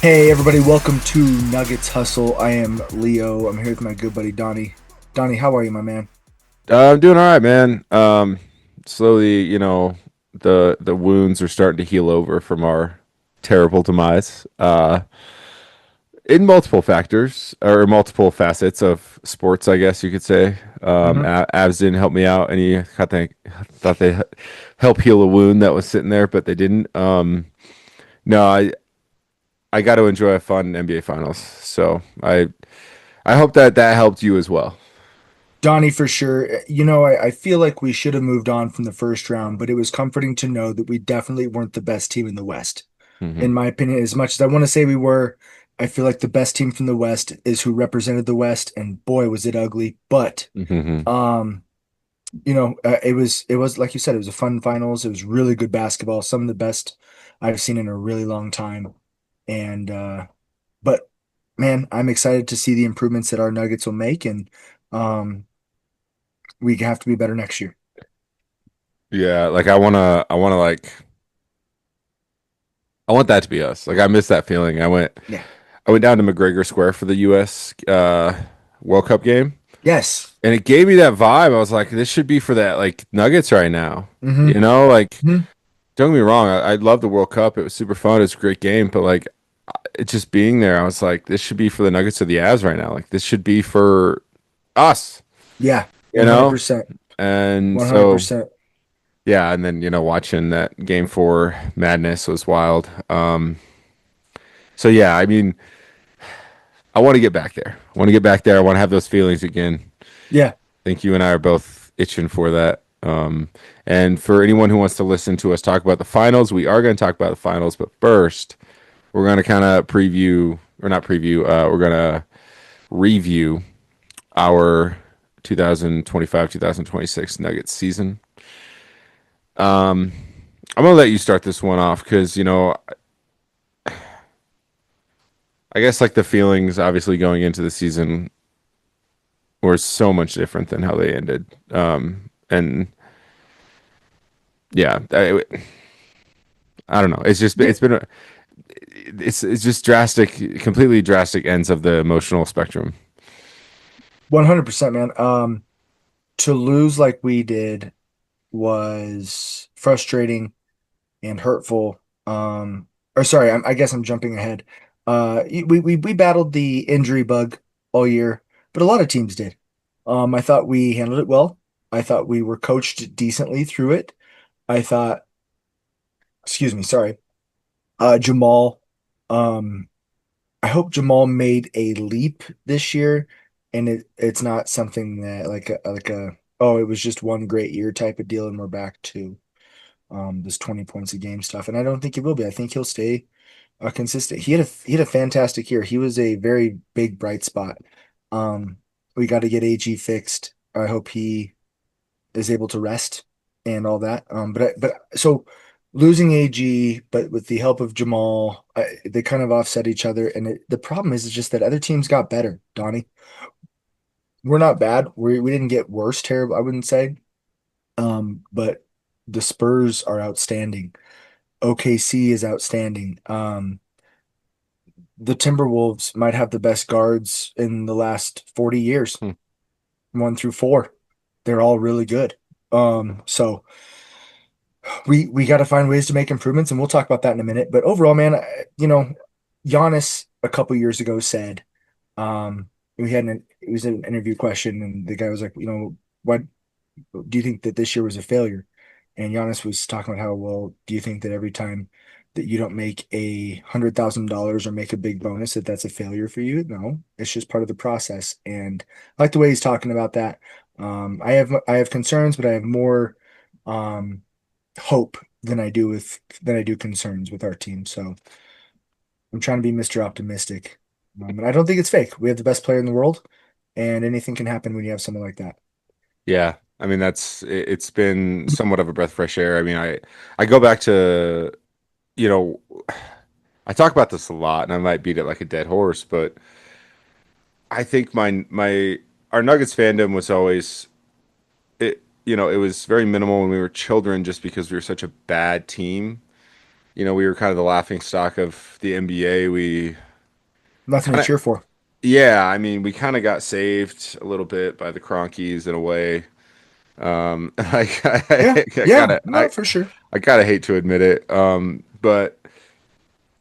Hey everybody, welcome to Nuggets Hustle. I am Leo. I'm here with my good buddy Donny. Donny, how are you, my man? I'm doing all right, man. Slowly, the wounds are starting to heal over from our terrible demise. In multiple factors or multiple facets of sports, I guess you could say. hmm Avs didn't help me out, and thought they help heal a wound that was sitting there, but they didn't. No, I got to enjoy a fun NBA Finals, so I hope that helped you as well. Donny, for sure. I feel like we should have moved on from the first round, but it was comforting to know that we definitely weren't the best team in the West. Hmm. In my opinion, as much as I want to say we were, I feel like the best team from the West is who represented the West, and boy, was it ugly. But Hmm. um, it was like you said, it was a fun finals. It was really good basketball, some of the best I've seen in a really long time. And but man, I'm excited to see the improvements that our Nuggets will make, and um, we have to be better next year. Yeah, like I want that to be us. Like I miss that feeling. Yeah. I went down to McGregor Square for the US World Cup game, Yes. and it gave me that vibe. I was like, this should be for that like Nuggets right now. hmm Like hmm don't get me wrong, I love the World Cup. It was super fun. It's a great game, but like it just being there, I was like, this should be for the Nuggets of the Avs right now. Like this should be for us, Yeah. you know? 100%. And so 100%. yeah, and then watching that game four madness was wild. So yeah, I mean, I want to get back there. I want to get back there. I want to have those feelings again. I Yeah. think you and I are both itching for that. And for anyone who wants to listen to us talk about the finals, we are going to talk about the finals. But first, we're going to kind of preview, or not preview, we're going to review our 2025-2026 Nuggets season. I'm going to let you start this one off because, I guess like the feelings obviously going into the season were so much different than how they ended. And yeah, I don't know. Yeah. It's just drastic, completely drastic ends of the emotional spectrum. 100%, man. To lose like we did was frustrating and hurtful. Or sorry, I guess I'm jumping ahead. We battled the injury bug all year, but a lot of teams did. I thought we handled it well. I thought we were coached decently through it. I thought, excuse me, sorry, Jamal. Um, I hope Jamal made a leap this year, and it's not something that like a oh, it was just one great year type of deal, and we're back to this 20 points a game stuff. And I don't think he will be. I think he'll stay consistent. He had a fantastic year. He was a very big bright spot. Um, we got to get AG fixed. I hope he is able to rest and all that. But so losing AG, but with the help of Jamal, they kind of offset each other. And the problem is just that other teams got better. Donnie, we're not bad. We didn't get worse. Terrible, I wouldn't say. But the Spurs are outstanding. OKC is outstanding. The Timberwolves might have the best guards in the last 40 years, Hmm. 1 through 4. They're all really good. So we got to find ways to make improvements, and we'll talk about that in a minute. But overall, man, Giannis a couple years ago said, we had it was an interview question, and the guy was like, what do you think that this year was a failure? And Giannis was talking about how, well, do you think that every time that you don't make $100,000 or make a big bonus, that that's a failure for you? No, it's just part of the process. And I like the way he's talking about that. I have concerns, but I have more um, hope than I do concerns with our team. So I'm trying to be Mr. Optimistic. And I don't think it's fake. We have the best player in the world, and anything can happen when you have someone like that. Yeah, I mean it's been somewhat of a breath of fresh air. I mean, I go back to, you know, I talk about this a lot, and I might beat it like a dead horse, but I think my our Nuggets fandom was always it was very minimal when we were children just because we were such a bad team. We were kind of the laughing stock of the NBA. We Nothing to kind of, cheer for. yeah, I mean, we kind of got saved a little bit by the Cronkies in a way. Like Yeah, I yeah, gotta, no, for sure. I gotta hate to admit it. But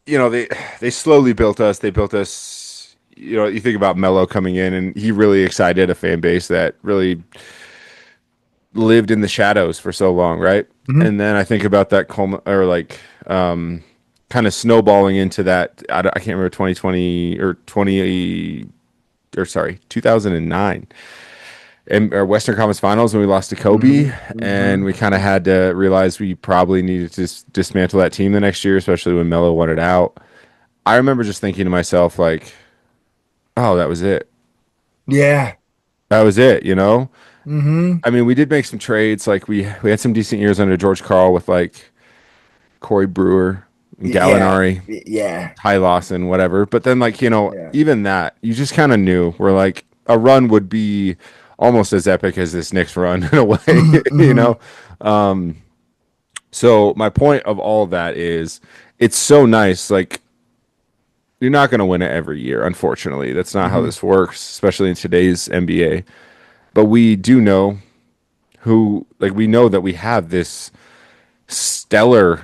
they slowly built us. They built us. You think about Melo coming in, and he really excited a fan base that really lived in the shadows for so long, right? Hmm. And then I think about that or like kind of snowballing into that. I can't remember 2020 or 20 or sorry 2009 and our Western Conference Finals when we lost to Hmm. Kobe, and Hmm. we kind of had to realize we probably needed to dismantle that team the next year, especially when Melo wanted out. I remember just thinking to myself like, "Oh, that was it. Yeah. That was it." Hmm. I mean, we did make some trades. Like we had some decent years under George Karl with like Corey Brewer and Yeah. Gallinari, Yeah. Ty Lawson, whatever. But then, like, Yeah. even that, you just kind of knew where like a run would be almost as epic as this Knicks run in a way, you Hmm. know? So, my point of all of that is it's so nice. Like, you're not going to win it every year, unfortunately. That's not how Hmm. this works, especially in today's NBA. But we do know we know that we have this stellar,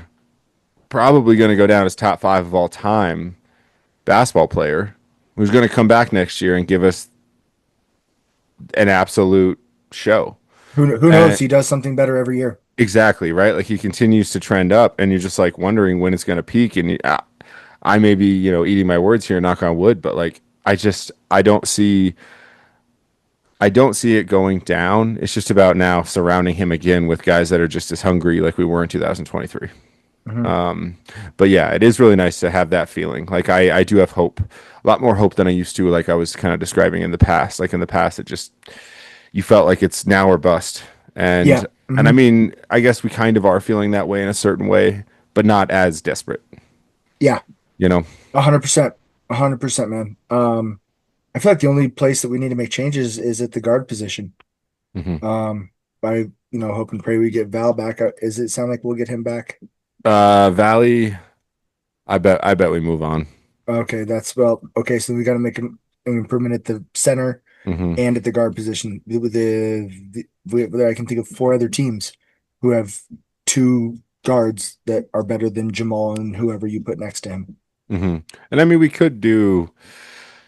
probably going to go down as top five of all time basketball player who's going to come back next year and give us an absolute show. Who knows? And He does something better every year. exactly, right? Like he continues to trend up, and you're just like wondering when it's going to peak. And I may be, eating my words here, knock on wood, but like I don't see it going down. It's just about now surrounding him again with guys that are just as hungry like we were in 2023. Hmm. But yeah, it is really nice to have that feeling. Like I do have hope, a lot more hope than I used to. Like I was kind of describing in the past. Like in the past, it just you felt like it's now or bust. Yeah. And I Hmm. mean, I guess we kind of are feeling that way in a certain way, but not as desperate. Yeah. You know. 100%. 100%, man. I feel like the only place that we need to make changes is at the guard position. hmm Um, I, hope and pray we get Val back. Is it sound like we'll get him back? Valley. I bet we move on. Okay, well, okay, so we got to make an improvement at the center hmm and at the guard position. I can think of four other teams who have two guards that are better than Jamal and whoever you put next to him. And I mean, we could do.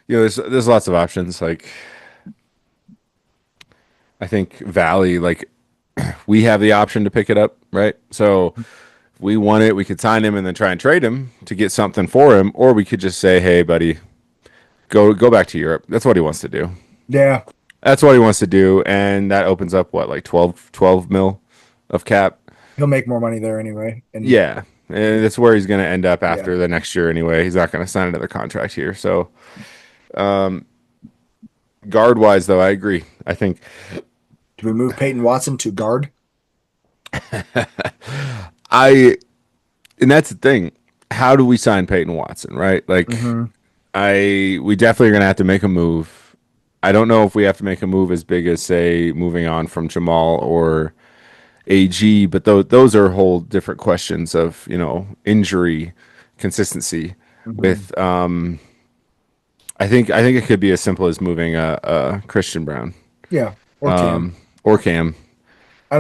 There's lots of options. Like I think Valley, like we have the option to pick it up, right? So if we want it, we could sign him and then try and trade him to get something for him, or we could just say, "Hey, buddy, go back to Europe." That's what he wants to do. Yeah, That's what he wants to do, and that opens up what like 12 mil of cap. he'll make more money there anyway. And Yeah, and that's where he's going to end up yeah, after the next year anyway. He's not going to sign another contract here. So guard wise, though, I agree. I think do we move Peyton Watson to guard? I and that's the thing. How do we sign Peyton Watson, right? Like Hmm. we definitely are going to have to make a move. I don't know if we have to make a move as big as say moving on from Jamal or AG, but those are whole different questions of, injury consistency Hmm. with I think it could be as simple as moving a Christian Brown Yeah, or Cam. or Cam. I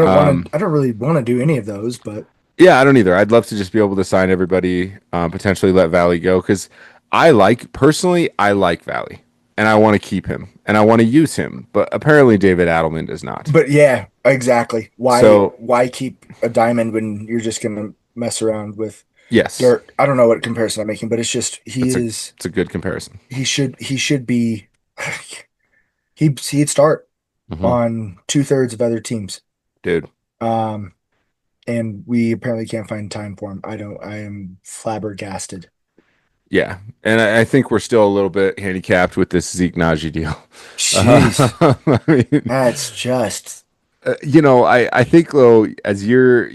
don't really want to do any of those, but Yeah, I don't either. I'd love to just be able to sign everybody, potentially let Valley go because I like Valley and I want to keep him and I want to use him, but apparently David Adelman does not. yeah, exactly. So Why keep a diamond when you're just gonna mess around with yes, dirt? I don't know what comparison I'm making, but it's just it's a good comparison. he should be he'd start hmm on two-thirds of other teams. Dude, Um, and we apparently can't find time for him. I am flabbergasted. yeah, and I think we're still a little bit handicapped with this Zeke Naji deal. Jeez, I mean, that's just I think though as year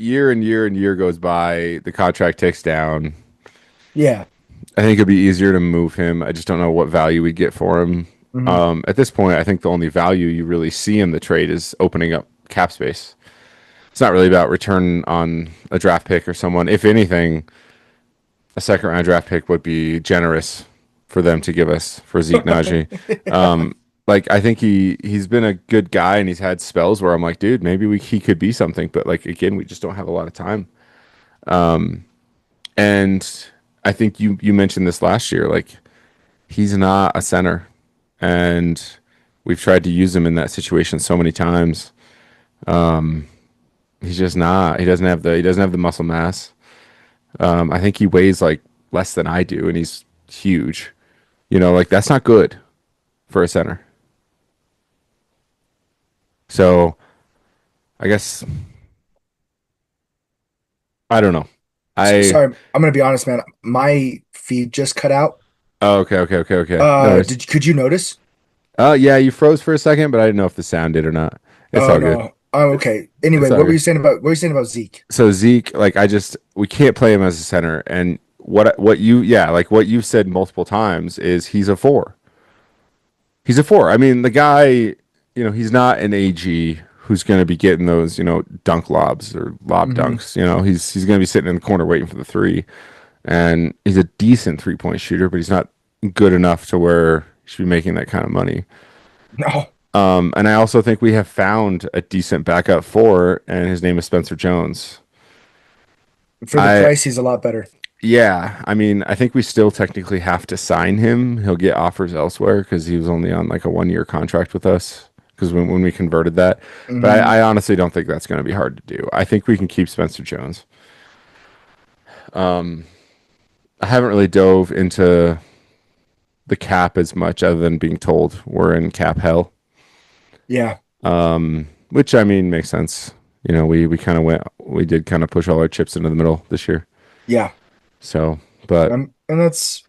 goes by, the contract ticks down. yeah. I think it'd be easier to move him. I just don't know what value we'd get for him. Hmm. At this point, I think the only value you really see in the trade is opening up cap space. it's not really about return on a draft pick or someone. If anything, a second round draft pick would be generous for them to give us for Zeke Najee. Yeah. Um, like I think he's been a good guy and he's had spells where I'm like, dude, maybe he could be something, but like again, we just don't have a lot of time. And I think you mentioned this last year, like he's not a center, and we've tried to use him in that situation so many times. He's just not. He doesn't have the muscle mass. I think he weighs like less than I do, and he's huge. You know, like that's not good for a center. So I guess I don't know. I Sorry, I'm gonna be honest, man. My feed just cut out. oh, okay. No worries. Could you notice? Yeah, you froze for a second, but I didn't know if the sound did or not. It's Oh all good. no. Oh, okay. Anyway, It's all what were good. you saying about Zeke? So Zeke, like we can't play him as a center, and what you yeah like what you've said multiple times is he's a four. He's a four. I mean, the guy, he's not an AG who's going to be getting those, dunk lobs or lob Hmm. dunks. He's going to be sitting in the corner waiting for the three, and he's a decent 3-point shooter, but he's not good enough to where he should be making that kind of money. No, And I also think we have found a decent backup four, and his name is Spencer Jones. for the I price, he's a lot better. Yeah, I mean, I think we still technically have to sign him. He'll get offers elsewhere because he was only on like a 1 year contract with us because when we converted that. But Hmm. I honestly don't think that's going to be hard to do. I think we can keep Spencer Jones. I haven't really dove into the cap as much other than being told we're in cap hell, Yeah, which I mean makes sense. We kind of we did kind of push all our chips into the middle this year. yeah. So, but And that's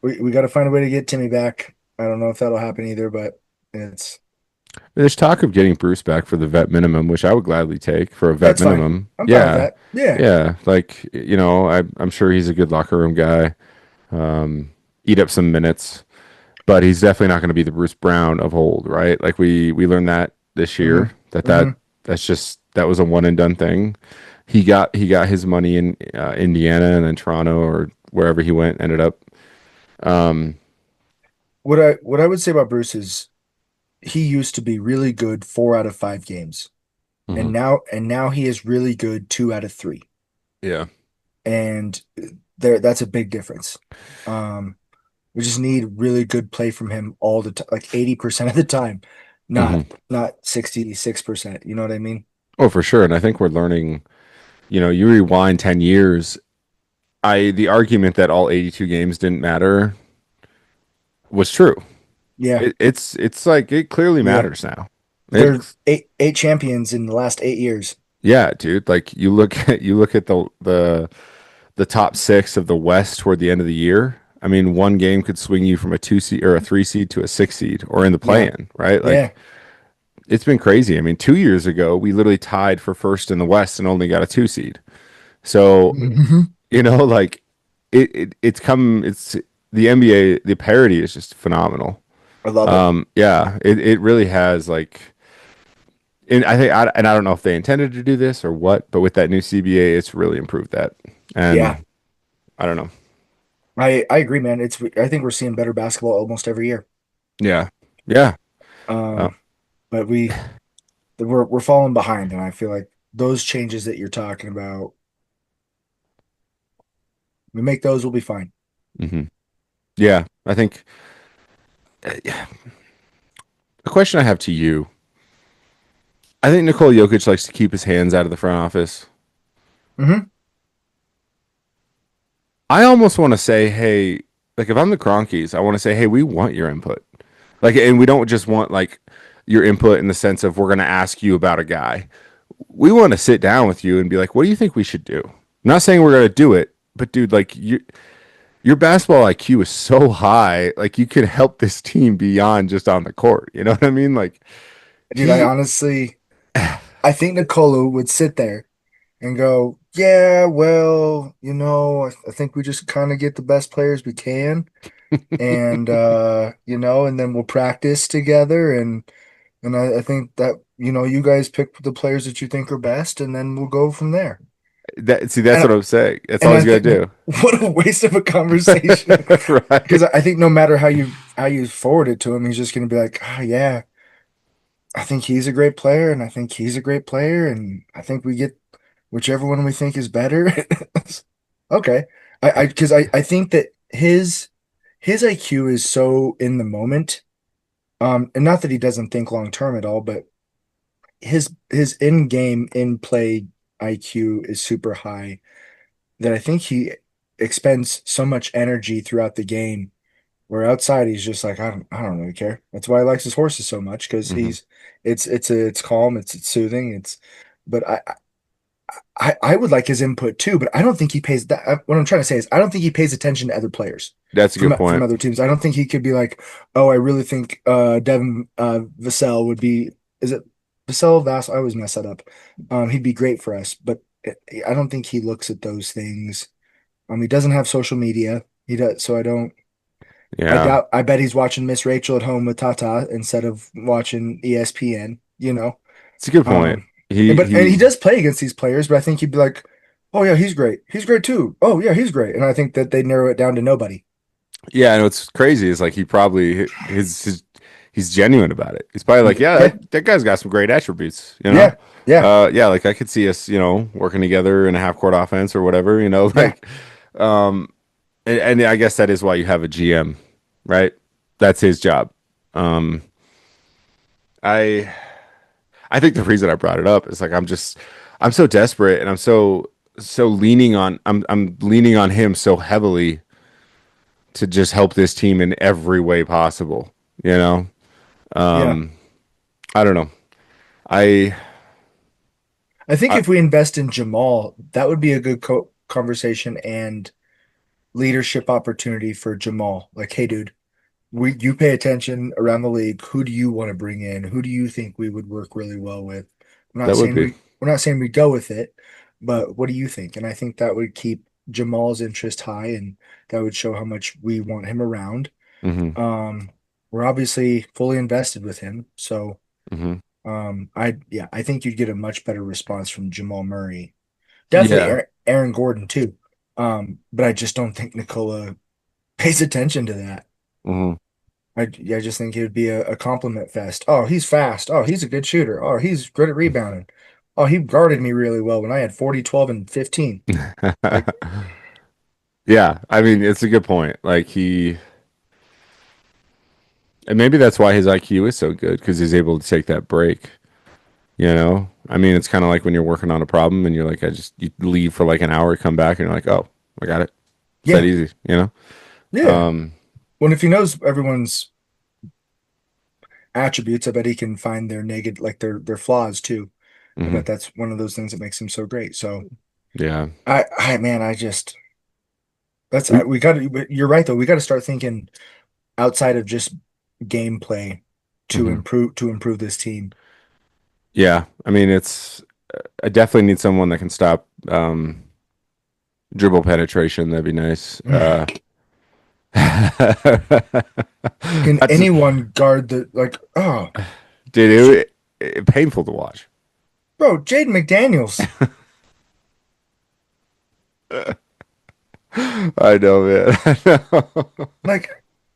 we got to find a way to get Timmy back. I don't know if that'll happen either, but it's there's talk of getting Bruce back for the vet minimum, which I would gladly take for a vet that's fine. minimum. I'm fine with Yeah. that. Yeah. Yeah. Like, I'm sure he's a good locker room guy. Eat up some minutes, but he's definitely not going to be the Bruce Brown of old, right? Like we learned that this Hmm. year Hmm. that was a one and done thing. He got his money in Indiana and then Toronto or wherever he went ended up. Um, What I would say about Bruce is he used to be really good 4 out of 5 games, mhm. and now he is really good 2 out of 3, Yeah. and that's a big difference. Um, we just need really good play from him all the time, like 80% of the time, not Hmm. 66%. You know what I mean? Oh, for sure. And I think we're learning. You rewind 10 years, the argument that all 82 games didn't matter was true. Yeah, It's like it clearly yeah. matters now. They're It's eight champions in the last 8 years. yeah, dude. Like you look at the top six of the West toward the end of the year. I mean, one game could swing you from a 2 seed or a 3 seed to a 6 seed or in the Yeah, play-in, right? yeah. Like it's been crazy. I mean, 2 years ago we literally tied for first in the West and only got a 2 seed. So Hmm. like it's the NBA, the parity is just phenomenal. I love it. Yeah, it really has like, and I don't know if they intended to do this or what, but with that new CBA, it's really improved that. Yeah, And I don't know. I agree, man. I think we're seeing better basketball almost every year. Yeah, yeah, uh, Um, but we're falling behind, and I feel like those changes that you're talking about, we make those, we'll be fine. hmm yeah. I think the question I have to you, I think Nikola Jokic likes to keep his hands out of the front office. Hmm. I almost want to say, hey, like if I'm the Cronkies, I want to say, hey, we want your input. Like, and we don't just want like your input in the sense of we're going to ask you about a guy. We want to sit down with you and be like, what do you think we should do? I'm not saying we're going to do it, but dude, like your basketball IQ is so high, like you could help this team beyond just on the court. You know what I mean? Like Dude, I he, honestly, I think Nikola would sit there and go, yeah, well, I think we just kind of get the best players we can, and and then we'll practice together, and I think that you guys pick the players that you think are best, and then we'll go from there. That's And what I'm saying. That's and all I he's gonna think do. what a waste of a conversation. Because Right. I think no matter how you forward it to him, he's just going to be like, ah, yeah, I think he's a great player, and I think he's a great player, and I think we get whichever one we think is better. Okay, I think that his IQ is so in the moment, and not that he doesn't think long term at all, but his in game in play IQ is super high that I think he expends so much energy throughout the game. Where outside he's just like I don't really care. That's why he likes his horses so much because Hmm. it's calm, it's soothing, but I would like his input too, but I don't think he pays that. What I'm trying to say is I don't think he pays attention to other players That's a good from point. other teams. I don't think he could be like, oh, I really think Devin Vassell would be. Is it Vassell Vass? I always mess that up. He'd be great for us, but I don't think he looks at those things. He doesn't have social media. He does, so I don't. I Yeah, doubt. I bet he's watching Miss Rachel at home with Tata instead of watching ESPN. it's a good point. Um, He and he he does play against these players, but I think he'd be like, "Oh yeah, he's great. He's great too. Oh yeah, he's great." And I think that they narrow it down to nobody. Yeah, and what's crazy is like he probably his he's genuine about it. He's probably like, yeah, Yeah, that guy's got some great attributes, you know? yeah, yeah, Yeah, like I could see us, working together in a half court offense or whatever, yeah, um and I guess that is why you have a GM, right? That's his job. Um I I think the reason I brought it up is like I'm so desperate and I'm so I'm leaning on him so heavily to just help this team in every way possible, you know? yeah. Um, I don't know. I, I think I if we invest in Jamal, that would be a good conversation and leadership opportunity for Jamal. Like, hey, dude, you pay attention around the league. Who do you want to bring in? Who do you think we would work really well with? I'm not that would saying be. we're not saying we go with it, but what do you think? And I think that would keep Jamal's interest high, and that would show how much we want him around. Hmm. Um, we're obviously fully invested with him, so Hmm. I think you'd get a much better response from Jamal Murray. Definitely Yeah. Aaron Gordon too. But I just don't think Nikola pays attention to that. Hmm. I just think it would be a compliment fest. Oh, he's fast. Oh, he's a good shooter. Oh, he's good at rebounding. Oh, he guarded me really well when I had 40, 12, and 15. Like, Yeah. I mean, it's a good point. And maybe that's why his IQ is so good because he's able to take that break. I mean, it's kind of like when you're working on a problem and you're like, you leave for like an hour, come back, and you're like, oh, I got it. It's that yeah, easy, you know? yeah. Um, Well, if he knows everyone's attributes, I bet he can find their negative, like their flaws too. I mhm. bet that's one of those things that makes him so great. So Yeah. man, I just We, we got to. You're right though. We got to start thinking outside of just gameplay mhm. to improve this team. Yeah. I mean, I definitely need someone that can stop dribble penetration. That'd be nice. Can That's anyone guard the like? Oh, dude, sh painful to watch. bro, Jaden McDaniels. I know, man. I know. Like,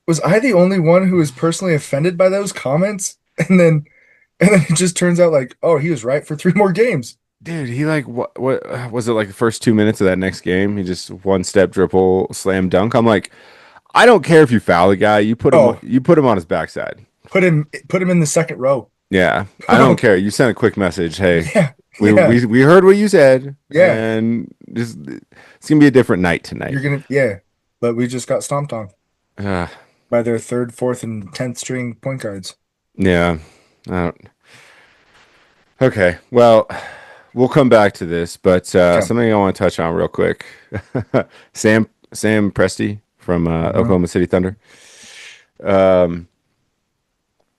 was I the only one who was personally offended by those comments? And then it just turns out like, oh, he was right for three more games. Dude, he like what was it like the first 2 minutes of that next game? He just one step dribble slam dunk. I'm like, I don't care if you foul the guy. Oh, You put him on his backside. put him in the second row. Yeah, I I don't don't. care. You send a quick message. Hey, Yeah, we yeah, we we heard what you said, yeah. and just it's gonna be a different night tonight. You're gonna yeah. But we just got stomped on Uh, by their third, fourth, and 10th string point guards. yeah. I don't, okay. Well, we'll come back to this, but Okay. something I want to touch on real quick. Sam Presti from Uh-huh. Oklahoma City Thunder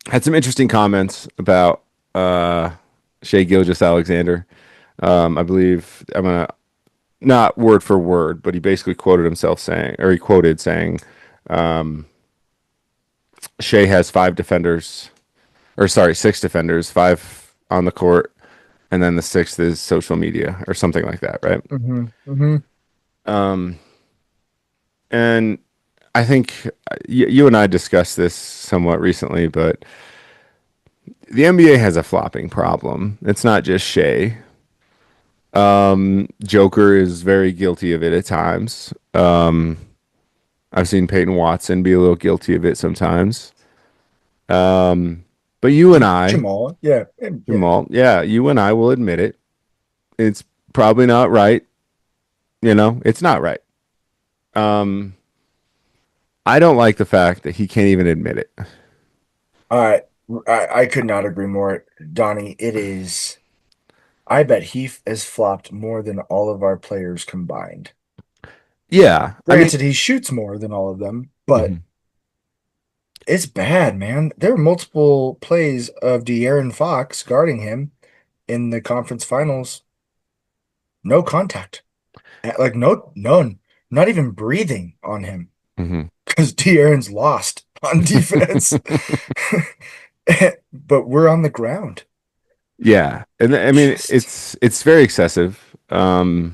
had some interesting comments about uh, Shea Gilgeous-Alexander. I believe I'm gonna not word for word, but he basically he quoted saying, Shea has 5 defenders, or sorry, 6 defenders, 5 on the court, and then the sixth is social media or something like that, right? Hmm. Hmm. Um, and I think you and I discussed this somewhat recently, but the NBA has a flopping problem. It's not just Shea. Joker is very guilty of it at times. I've seen Peyton Watson be a little guilty of it sometimes. But you and I, Jamal, yeah, yeah. Jamal, yeah, you and I will admit it. It's probably not right. It's not right. Um, I don't like the fact that he can't even admit it. All right, I could not agree more, Donnie. It is. I bet has flopped more than all of our players combined. Yeah, I mean, Granted, he shoots more than all of them, but mhm, it's bad, man. There were multiple plays of De'Aaron Fox guarding him in the conference finals. No contact. Like no, none. Not even breathing on him mhm. because De'Aaron's lost on defense. But we're on the ground. Yeah, and I mean, Just it's very excessive.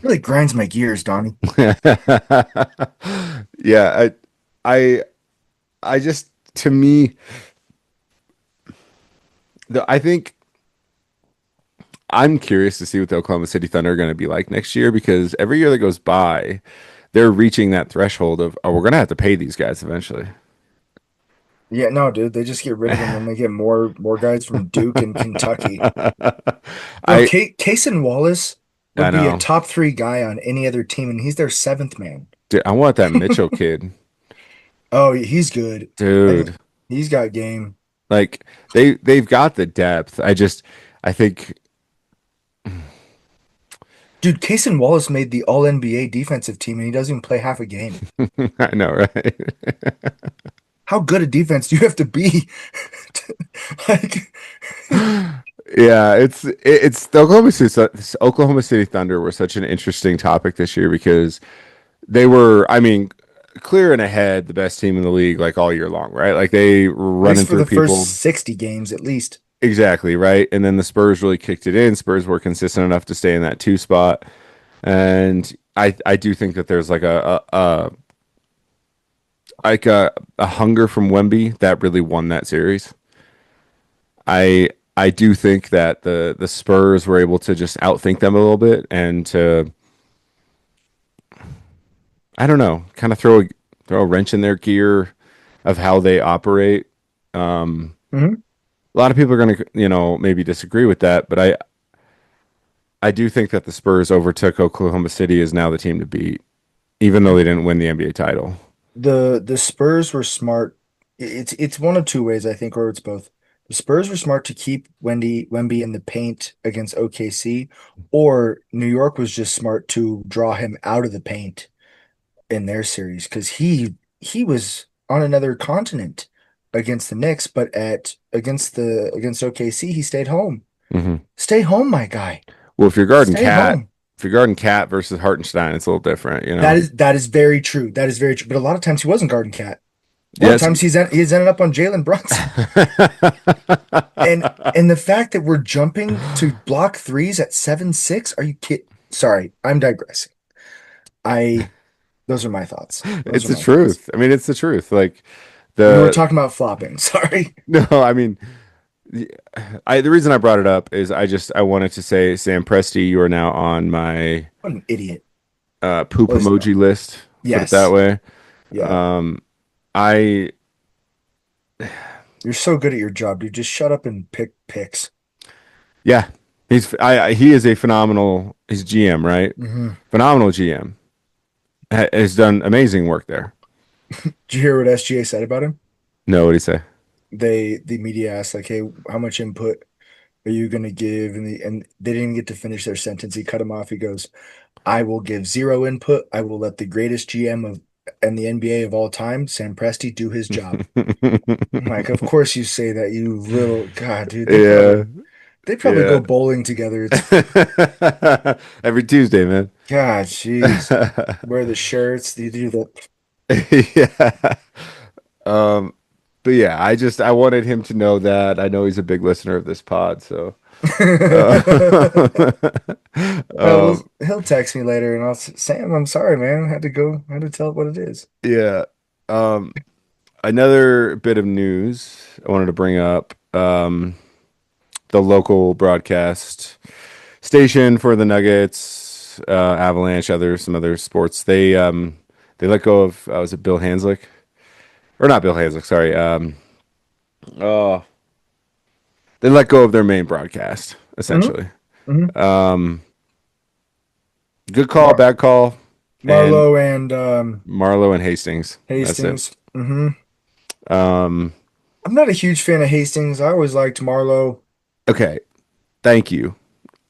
really grinds my gears, Donnie. Yeah, I, I just to me, I think I'm curious to see what the Oklahoma City Thunder are going to be like next year because every year that goes by, they're reaching that threshold of, oh, we're going to have to pay these guys eventually. Yeah, no, dude, they just get rid of them, then they get more guys from Duke and Kentucky. Bro, I Cason Wallace would I be a know. top three guy on any other team, and he's their seventh man. Dude, I want that Mitchell kid. Oh, he's good. I, Dude, he's got game. like they've got the depth. I think Dude, Cason Wallace made the All NBA defensive team, and he doesn't even play half a game. I know, right? How good a defense do you have to be? Like, Yeah, it's the Oklahoma City Thunder were such an interesting topic this year because they were, I mean, clear and ahead the best team in the league like all year long, right? Like they were at least running for through the first people. 60 games, at least. Exactly, right? And then the Spurs really kicked it in. Spurs were consistent enough to stay in that two spot. And I do think that there's like a hunger from Wemby that really won that series. I do think that the Spurs were able to just outthink them a little bit and to I don't know, kind of throw a wrench in their gear of how they operate. Hmm. A lot of people are going to, maybe disagree with that, but I do think that the Spurs overtook Oklahoma City is now the team to beat, even though they didn't win the NBA title. The Spurs were smart. It's one of two ways, I think, or it's both. The Spurs were smart to keep Wemby in the paint against OKC, or New York was just smart to draw him out of the paint in their series because he was on another continent against the Knicks, but at against OKC, he stayed home. Hmm. Stay home, my guy. Well, Stay home. If you're guarding Cat versus Hartenstein, it's a little different, you know. That is very true. That is very true. But a lot of times he wasn't guarding Cat. A lot of Yes. times he's ended up on Jalen Brunson. And the fact that we're jumping to block threes at 7-6, are you kidding? Sorry, I'm digressing. I Those are my thoughts. Those It's are the my thoughts. truth. I mean, it's the truth. Like We were the talking about flopping. Sorry. no, I mean, the reason I brought it up is I wanted to say, Sam Presti, you are now on my What an idiot. poop Well, he's not. emoji list. Put it that Yes. way. Yeah. Um, I You're so good at your job, dude. Just shut up and pick picks. yeah, he is a phenomenal. He's GM, right? Hmm. Phenomenal GM. Has done amazing work there. Did you hear what SGA said about him? No, what do you say? The media asked like, "Hey, how much input are you going to give?" And they didn't get to finish their sentence. He cut him off. He goes, "I will give zero input. I will let the greatest GM of and the NBA of all time, Sam Presti, do his job." I'm like, of course you say that, you little God, dude. Yeah, They probably yeah. go bowling together. It's Every Tuesday, man. God, jeez. Wear the shirts. They do the Yeah. Um, but yeah, I wanted him to know that. I know he's a big listener of this pod, so Um, He'll text me later and Sam, I'm sorry, man. I had to go. I had to tell it what it is. yeah. Um, Another bit of news I wanted to bring up. The local broadcast station for the Nuggets, Avalanche, some other sports. They let go of was it Bill Hanslick or not Bill Hanslick? Sorry. Oh, they let go of their main broadcast Hmm. essentially. Hmm. Um, Good call, Mar bad call, and Marlowe and Marlowe and Hastings. That's it. Hastings. Um, I'm not a huge fan of Hastings. I always liked Marlowe, okay, thank you.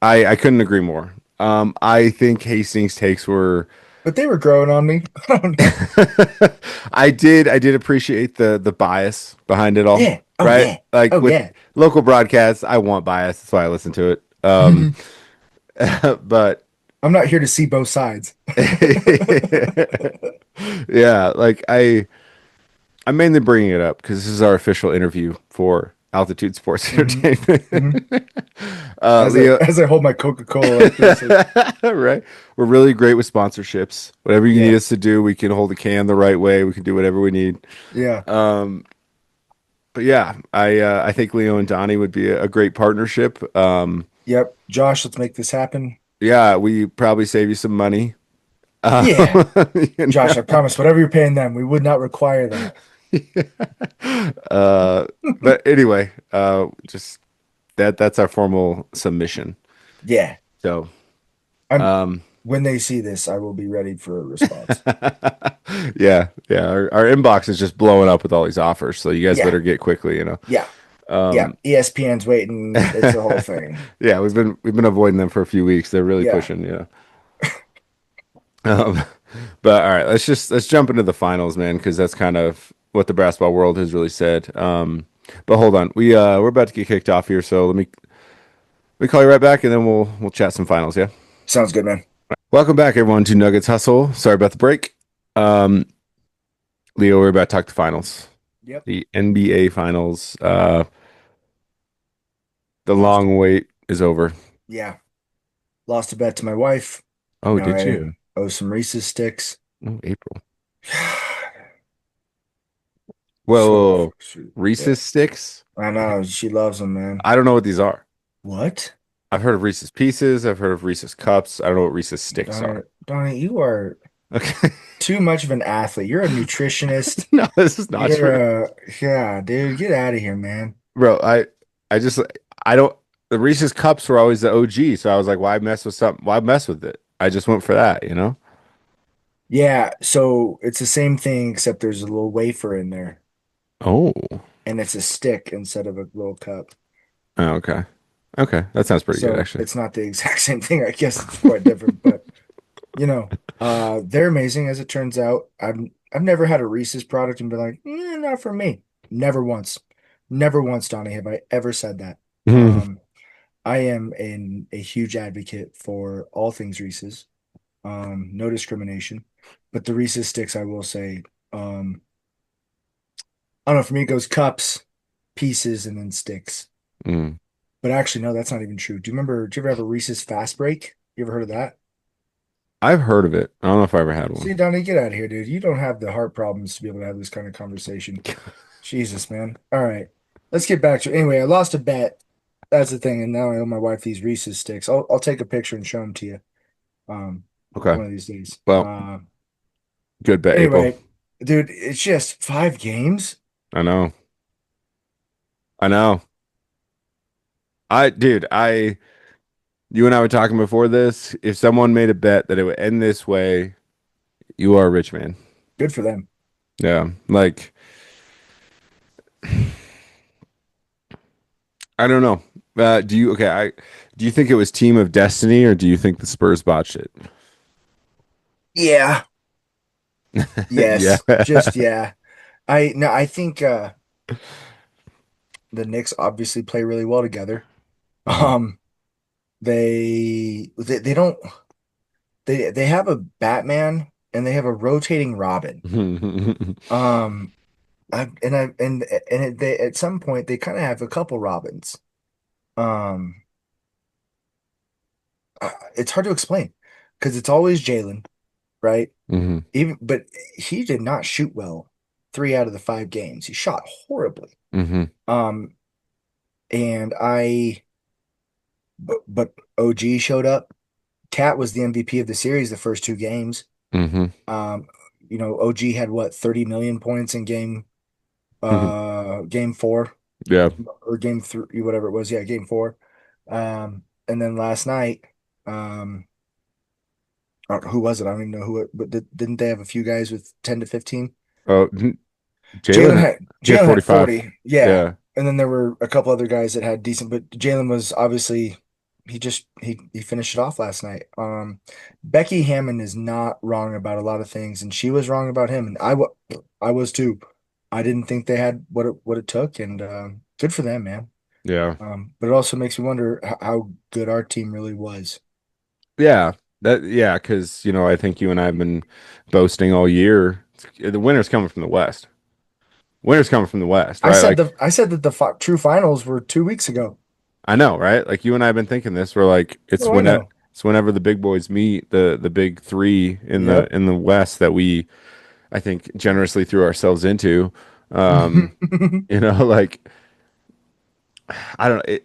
I couldn't agree more. I think Hastings takes were but they were growing on me. I don't know. I did appreciate the bias behind it all, Yeah. Oh right? yeah. Like Oh with yeah. local broadcasts, I want bias. That's why I listen to it. But I'm not here to see both sides. yeah, like I'm mainly bringing it up because this is our official interview for Altitude Sports Hmm. Entertainment. Hmm. As I Leo, as I hold my Coca-Cola like this, like right? We're really great with sponsorships. Whatever you need yeah, us to do, we can hold a can the right way. We can do whatever we need. yeah, But yeah, I think Leo and Donnie would be a great partnership. yep. Josh, let's make this happen. Yeah, we probably save you some money. Um, Yeah, you Josh, I know? promise, whatever you're paying them, we would not require that. Uh, but anyway, just that's our formal submission. Yeah, So, I'm. um, When they see this, I will be ready for a response. yeah, our inbox is just blowing up with all these offers. So you guys Yeah, better get quickly. yeah, yeah. Um, ESPN's waiting. It's a whole thing. yeah, we've been avoiding them for a few weeks. They're really Yeah. pushing. Um, but all right, let's jump into the finals, man, because that's kind of what the basketball world has really said. But hold on, we're about to get kicked off here, so let me call you right back, and then we'll chat some finals. Yeah. Sounds good, man. Welcome back, everyone, to Nuggets Hustle. Sorry about the break. Um, Leo, we're about to talk to finals, Yep. the NBA finals. The Lost. long wait is over. Yeah. Lost a bet to my wife. Oh, Now did I you? owe some Reese's sticks. Oh, April. So, Whoa. shoot. Yeah. Reese's sticks? I know. She loves them, man. I don't know what these are. What? I've heard of Reese's Pieces. I've heard of Reese's Cups. I don't know what Reese's sticks Donnie, are. Donnie, you are Okay. too much of an athlete. You're a nutritionist. No, this is not true. Yeah, dude, get out of here, man. Bro, I just I don't the Reese's Cups were always the OG, so I was like, why mess with something? Why mess with it? I just went for that? Yeah, so it's the same thing except there's a little wafer in there Oh. and it's a stick instead of a little cup. Oh, okay. Okay. That sounds pretty good So actually. it's not the exact same thing. I guess it's quite different, but they're amazing as it turns out. I've never had a Reese's product and been like, not for me. Never once. Never once, Donnie, have I ever said that. Um, I am a huge advocate for all things Reese's. No discrimination. But the Reese's sticks, I will say, I don't know, for me it goes cups, pieces, and then sticks. Mm. But actually, no, that's not even true. Do you ever have a Reese's fast break? You ever heard of that? I've heard of it. I don't know if I ever had one. See, Donnie, get out of here, dude. You don't have the heart problems to be able to have this kind of conversation. Jesus, man. All right. Let's get back to it. Anyway, I lost a bet. That's the thing. And now I owe my wife these Reese's sticks. I'll take a picture and show them to you Okay. one of these days. Well, good bet, April. Anyway, dude, it's just 5 games. I know. I know. Dude, you and I were talking before this. If someone made a bet that it would end this way, you are a rich man. Good for them. Yeah. Like, I don't know. Do you think it was Team of Destiny or do you think the Spurs botched it? Yeah. Yeah. Yes. Just yeah. I no, I think the Knicks obviously play really well together. Mhm. Um, they don't they have a Batman and they have a rotating Robin. Um, and it, they at some point they kind of have a couple Robins. Um, it's hard to explain because it's always Jalen, right? Hmm. But he did not shoot well 3 out of the 5 games. He shot horribly. Hmm. Um, and but OG showed up. Cat was the MVP of the series the first 2 games. Hmm. Um, OG had what, 30 million points in Hmm. game 4 Yeah. or game 3, whatever it was. Yeah, game 4. And then last night, um, who was it? I don't even know who it, but didn't they have a few guys with 10 to 15? Oh, Jalen Jalen, had he had Jalen had 45. 40. Yeah. Yeah. And then there were a couple other guys that had decent, but Jalen was obviously he finished it off last night. Becky Hammond is not wrong about a lot of things, and she was wrong about him, and I was too. I didn't think they had what it took, and good for them, man. Yeah. But it also makes me wonder how good our team really was. Yeah. Yeah, because I think you and I have been boasting all year. The winner's coming from the West. Winner's coming from the West, right? Like I said that the fi true finals were 2 weeks ago. I know, right? Like you and I have been thinking this. We're like, What do I know? it's whenever the big boys meet, the big three in the Yep. West that we I think generously threw ourselves into. Um, like I don't know.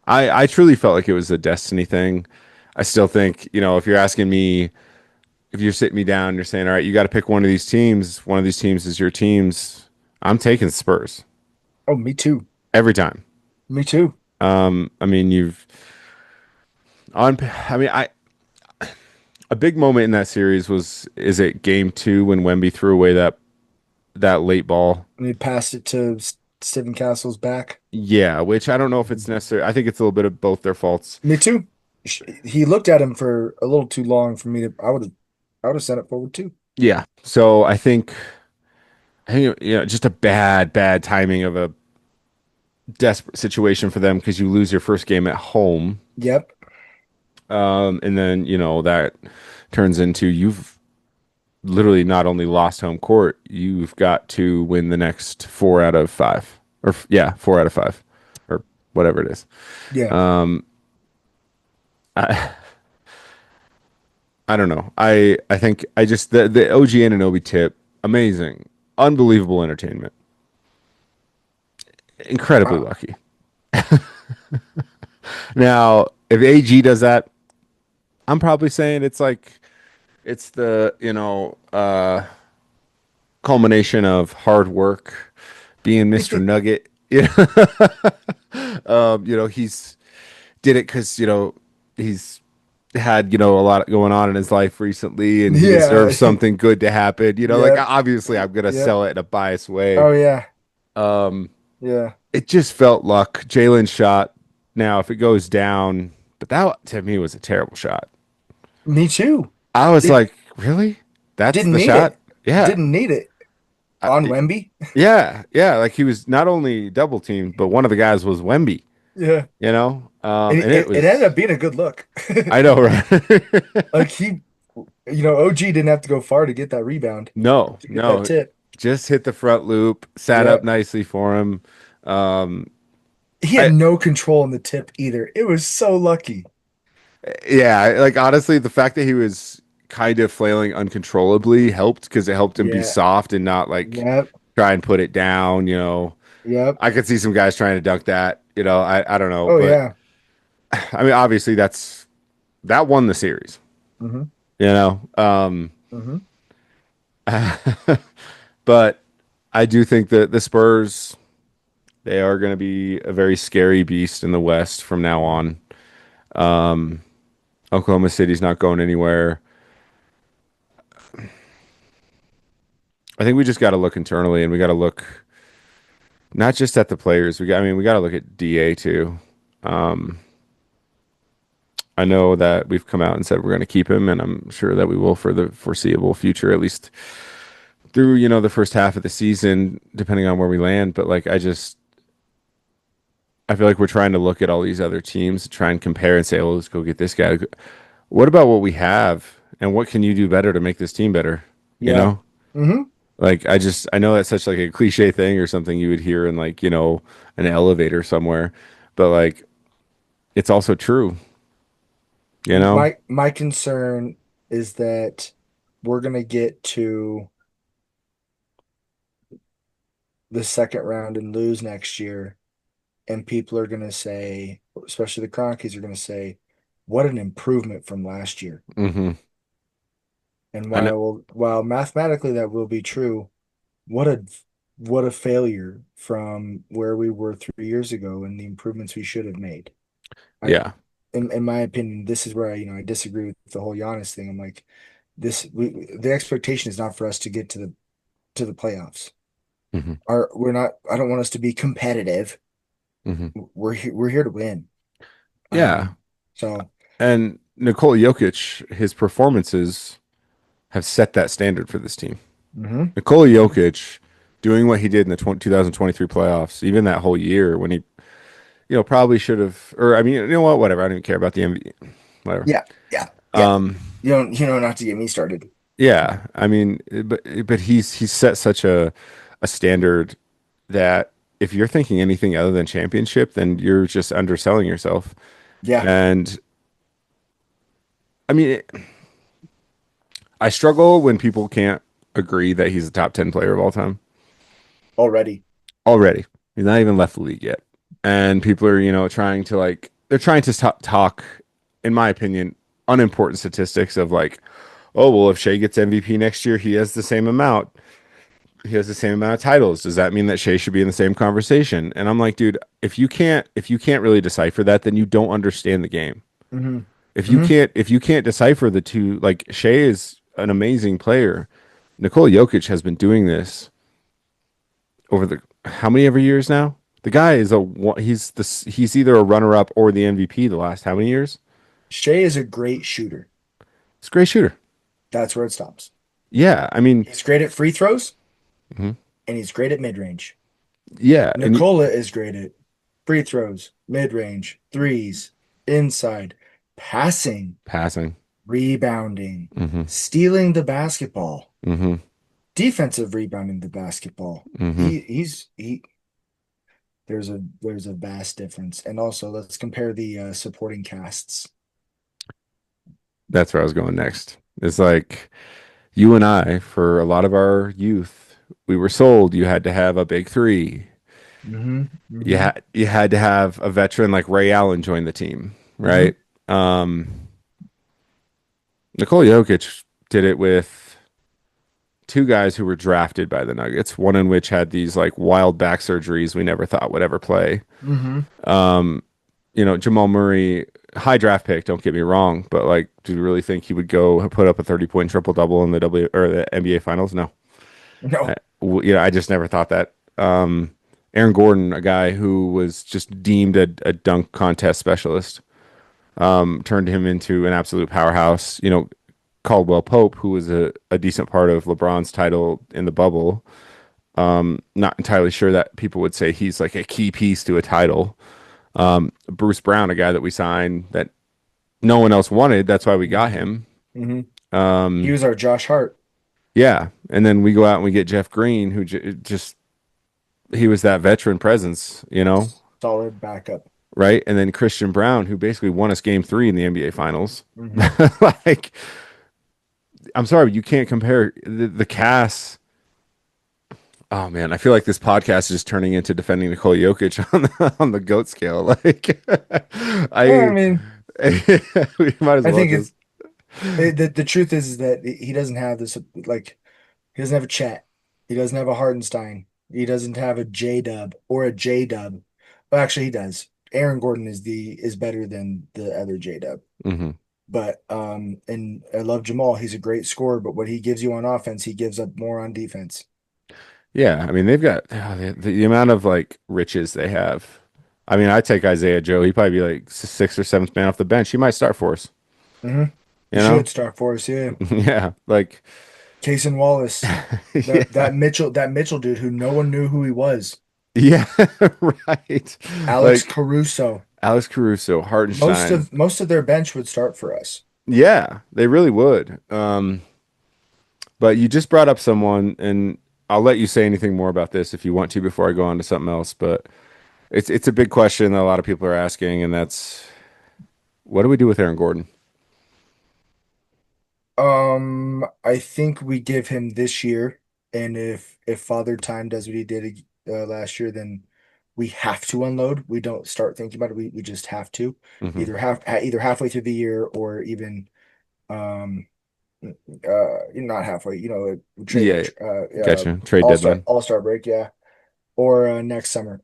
I truly felt like it was a destiny thing. I still think, if you're asking me, if you're sitting me down, you're saying, all right, you got to pick one of these teams. One of these teams is your teams. I'm taking Spurs Oh, me too. every time. Me too. I mean, I mean, a big moment in that series is it game 2 when Wemby threw away that late ball. And he passed it to Stephen Castle's back. Yeah, which I don't know if it's necessary. I think it's a little bit of both their faults. Me too. He looked at him for a little too long for me to. I would have sent it forward too. Yeah. So I think just a bad timing of a desperate situation for them because you lose your first game at home. Yep. And then, that turns into you've literally not only lost home court, you've got to win the next 4 out of 5. Or, yeah, 4 out of 5, or whatever it is. Yeah. I, I don't know. I think I just, the OG Anunoby tip, amazing, unbelievable entertainment, incredibly Uh, lucky. Now, if AG does that, I'm probably saying it's the, culmination of hard work, being Mr. Nugget. He's did it because, he's had, a lot going on in his life recently and he yeah. deserves something good to happen. Like Yep. obviously I'm gonna Yep. sell it in a biased way. Oh yeah. Um, Yeah. it just felt luck. Jalen shot. Now, if it goes down, but that to me was a terrible shot. Me too. I was Did like, really? That's didn't the need shot? it. Yeah. Didn't need it I, on Wemby. yeah. Yeah. Like he was not only double teamed, but one of the guys was Wemby, Yeah. And and it it ended was, up being a good look. I know, right? Like OG didn't have to go far to get that rebound No, to get that no. tip. Just hit the front loop, sat up Yep. nicely for him. Um, He had I, no control in the tip either. It was so lucky. yeah, like honestly, the fact that he was kind of flailing uncontrollably helped because it helped him be Yeah. soft and not like Yep. try and put it down. Yep. I could see some guys trying to dunk that. I don't know, Oh but yeah. I mean, obviously that won the series. Hmm. You know, um, Hmm. but I do think that the Spurs they are going to be a very scary beast in the West from now on. Oklahoma City's not going anywhere. I think we just got to look internally, and we got to look not just at the players. I mean, we got to look at DA too. I know that we've come out and said we're going to keep him, and I'm sure that we will for the foreseeable future, at least through the first half of the season, depending on where we land. But like, I feel like we're trying to look at all these other teams, try and compare and say, "Oh, let's go get this guy." What about what we have, and what can you do better to make this team better? You Yeah. know, Hmm. like I know that's such like a cliche thing or something you would hear in like an elevator somewhere, but like it's also true. you know? My concern is that we're gonna get to the second round and lose next year, and people are gonna say, especially the Cronkies are gonna say, what an improvement from last year. Hmm. And I know. while mathematically that will be true, what a what a failure from where we were 3 years ago and the improvements we should have made. I Yeah. in my opinion, this is where I disagree with the whole Giannis thing. I'm like, the expectation is not for us to get to the playoffs. Hmm. We're not. I don't want us to be competitive. Hmm. We're here to win. Yeah. Um, so And Nikola Jokic, his performances have set that standard for this team. mhm. Nikola Jokic doing what he did in the 2023 playoffs, even that whole year when he, probably should have, or I mean, you know what, whatever. I don't even care about the MVP, whatever. Yeah, yeah, yeah. Um, Not to get me started. yeah, I mean, but he's set such a standard that if you're thinking anything other than championship, then you're just underselling yourself. Yeah, And I mean, I struggle when people can't agree that he's a top 10 player of all time already. already. He's not even left the league yet. And people are, trying to they're trying to talk, in my opinion, unimportant statistics of like, oh, well, if Shea gets MVP next year, he has the same amount. He has the same amount of titles. Does that mean that Shea should be in the same conversation? And I'm like, dude, if you can't really decipher that, then you don't understand the game. Hmm. If you Hmm. can't if you can't decipher the two, like Shea is an amazing player. Nikola Jokic has been doing this over the how many ever years now? The guy is he's either a runner up or the MVP the last how many years? Shea is a great shooter. He's a great shooter. That's where it stops. Yeah, I mean, He's great at free throws mhm. and he's great at mid range. Yeah, and Nikola is great at free throws, mid range, threes, inside, passing, passing. rebounding, Hmm. stealing the basketball, Hmm. defensive rebounding the basketball. Hmm. He there's a vast difference. And also let's compare the supporting casts. That's where I was going next. It's like you and I, for a lot of our youth, we were sold you had to have a big three. Hmm. You Hmm. had to have a veteran like Ray Allen join the team, Hmm. right? Nikola Jokic did it with two guys who were drafted by the Nuggets, one in which had these like wild back surgeries we never thought would ever play. Hmm. Jamal Murray, high draft pick, don't get me wrong, but like, do you really think he would go put up a 30-point triple double in the W or the NBA finals? No. I, No, I just never thought that. Aaron Gordon, a guy who was just deemed a dunk contest specialist, turned him into an absolute powerhouse. Caldwell Pope, who was a decent part of LeBron's title in the bubble. Not entirely sure that people would say he's like a key piece to a title. Bruce Brown, a guy that we signed that no one else wanted. That's why we got him. hmm he Um, was our Josh Hart, yeah. And then we go out and we get Jeff Green, who just, he was that veteran presence, solid backup. right? And then Christian Brown, who basically won us game three in the NBA finals. Hmm. Like, I'm sorry, but you can't compare the cast. Oh man, I feel like this podcast is just turning into defending Nikola Jokic on the goat scale. Like, I I, mean, we might as I well think just. the truth is that he doesn't have this like he doesn't have a Chet, he doesn't have a Hardenstein, he doesn't have a J Dub or a J Dub. Well, actually, he does. Aaron Gordon is better than the other J Dub. Mhm. But and I love Jamal. He's a great scorer, but what he gives you on offense, he gives up more on defense. Yeah, I mean they've got the amount of like riches they have. I mean, I take Isaiah Joe. He'd probably be like sixth or seventh man off the bench. He might start for us. Hmm. He You know? should start for us, yeah. Yeah, like Cason Wallace, yeah, That Mitchell dude who no one knew who he was. yeah, right. Alex Like Caruso. Alex Caruso, Hartenstein. Most of their bench would start for us. Yeah, they really would. But you just brought up someone, and I'll let you say anything more about this if you want to before I go on to something else. But it's a big question that a lot of people are asking, and that's what do we do with Aaron Gordon? I think we give him this year, and if Father Time does what he did last year, then we have to unload. We don't start thinking about it. We just have to Hmm. either halfway through the year or even um not halfway. Yeah, Trade gotcha. Trade deadline. All-Star break, yeah, or next summer.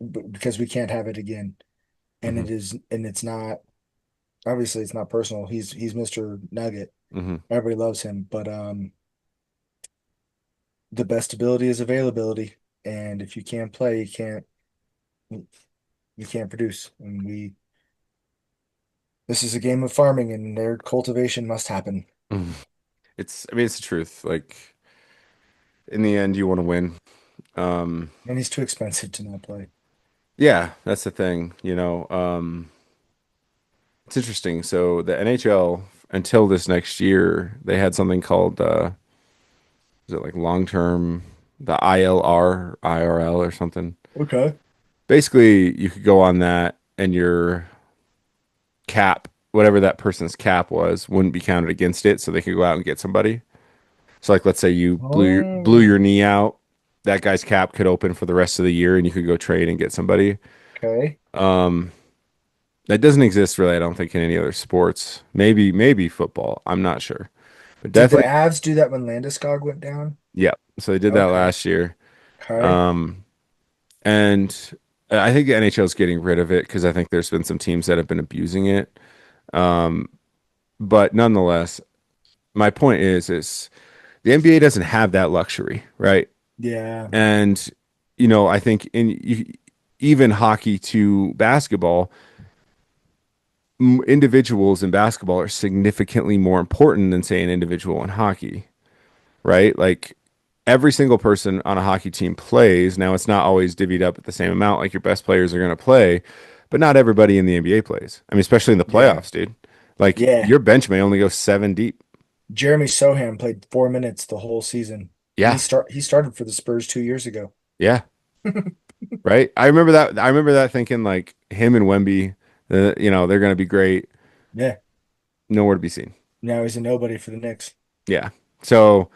Because we can't have it again, and Hmm. it's not obviously it's not personal. He's Mr. Nugget. Hmm. Everybody loves him, but the best ability is availability. And if you can't play, you can't produce. And we this is a game of farming and their cultivation must happen. Hmm. I mean, it's the truth. Like in the end, you want to win. Um, And he's too expensive to not play. yeah, that's the thing, you know. It's interesting. So the NHL until this next year, they had something called is it like long term, the ILR, or something. Okay. Basically, you could go on that and your cap, whatever that person's cap was, wouldn't be counted against it, so they could go out and get somebody. So like let's say you blew Oh, your knee out, that guy's cap could open for the rest of the year and you could go trade and get somebody. okay. Um that doesn't exist really, I don't think, in any other sports. Maybe football. I'm not sure. But Did the definitely Avs do that when Landeskog went down? yeah. So they did that Okay. last year. Okay. Um and I think the NHL is getting rid of it because I think there's been some teams that have been abusing it. Um but nonetheless, my point is the NBA doesn't have that luxury, right? Yeah. And I think even hockey to basketball, individuals in basketball are significantly more important than say an individual in hockey, right? Like every single person on a hockey team plays. Now it's not always divvied up at the same amount. Like your best players are going to play, but not everybody in the NBA plays. I mean, especially in the Yeah. playoffs, dude. Like Yeah. your bench may only go seven deep. Jeremy Sohan played 4 minutes the whole season. And Yeah, he started for the Spurs 2 years ago. yeah, right. I remember that. I remember that thinking like him and Wemby, they're going to be great. Yeah. Nowhere to be seen. Now he's a nobody for the Knicks. Yeah. So,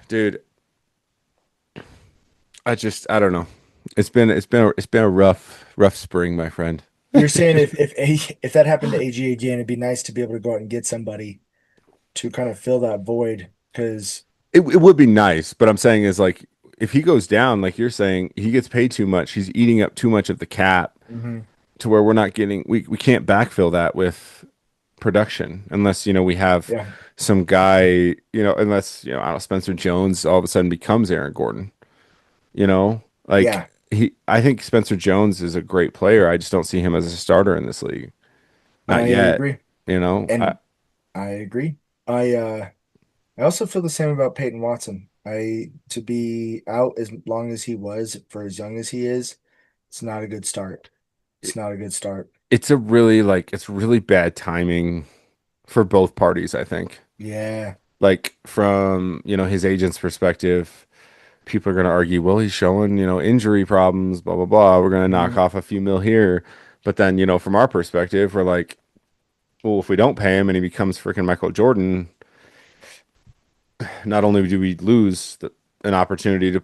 dude, I don't know. It's been a rough spring, my friend. You're saying if that happened to AG again, it'd be nice to be able to go out and get somebody to kind of fill that void. Because It would be nice, but I'm saying is like if he goes down, like you're saying, he gets paid too much. He's eating up too much of the cap to where we're not getting we can't backfill that with production unless, we have yeah, some guy, unless, I don't know, Spencer Jones all of a sudden becomes Aaron Gordon, you know? Like yeah, I think Spencer Jones is a great player. I just don't see him as a starter in this league. Not I yet, agree, you know. and I agree. I also feel the same about Peyton Watson. I To be out as long as he was for as young as he is, it's not a good start. It's not a good start. It's really bad timing for both parties, I think. Yeah. Like from, his agent's perspective, people are going to argue, well, he's showing, injury problems, blah blah blah. We're going to knock Mhm. off a few mil here. But then, from our perspective, we're like, well, if we don't pay him and he becomes freaking Michael Jordan, not only do we lose an opportunity to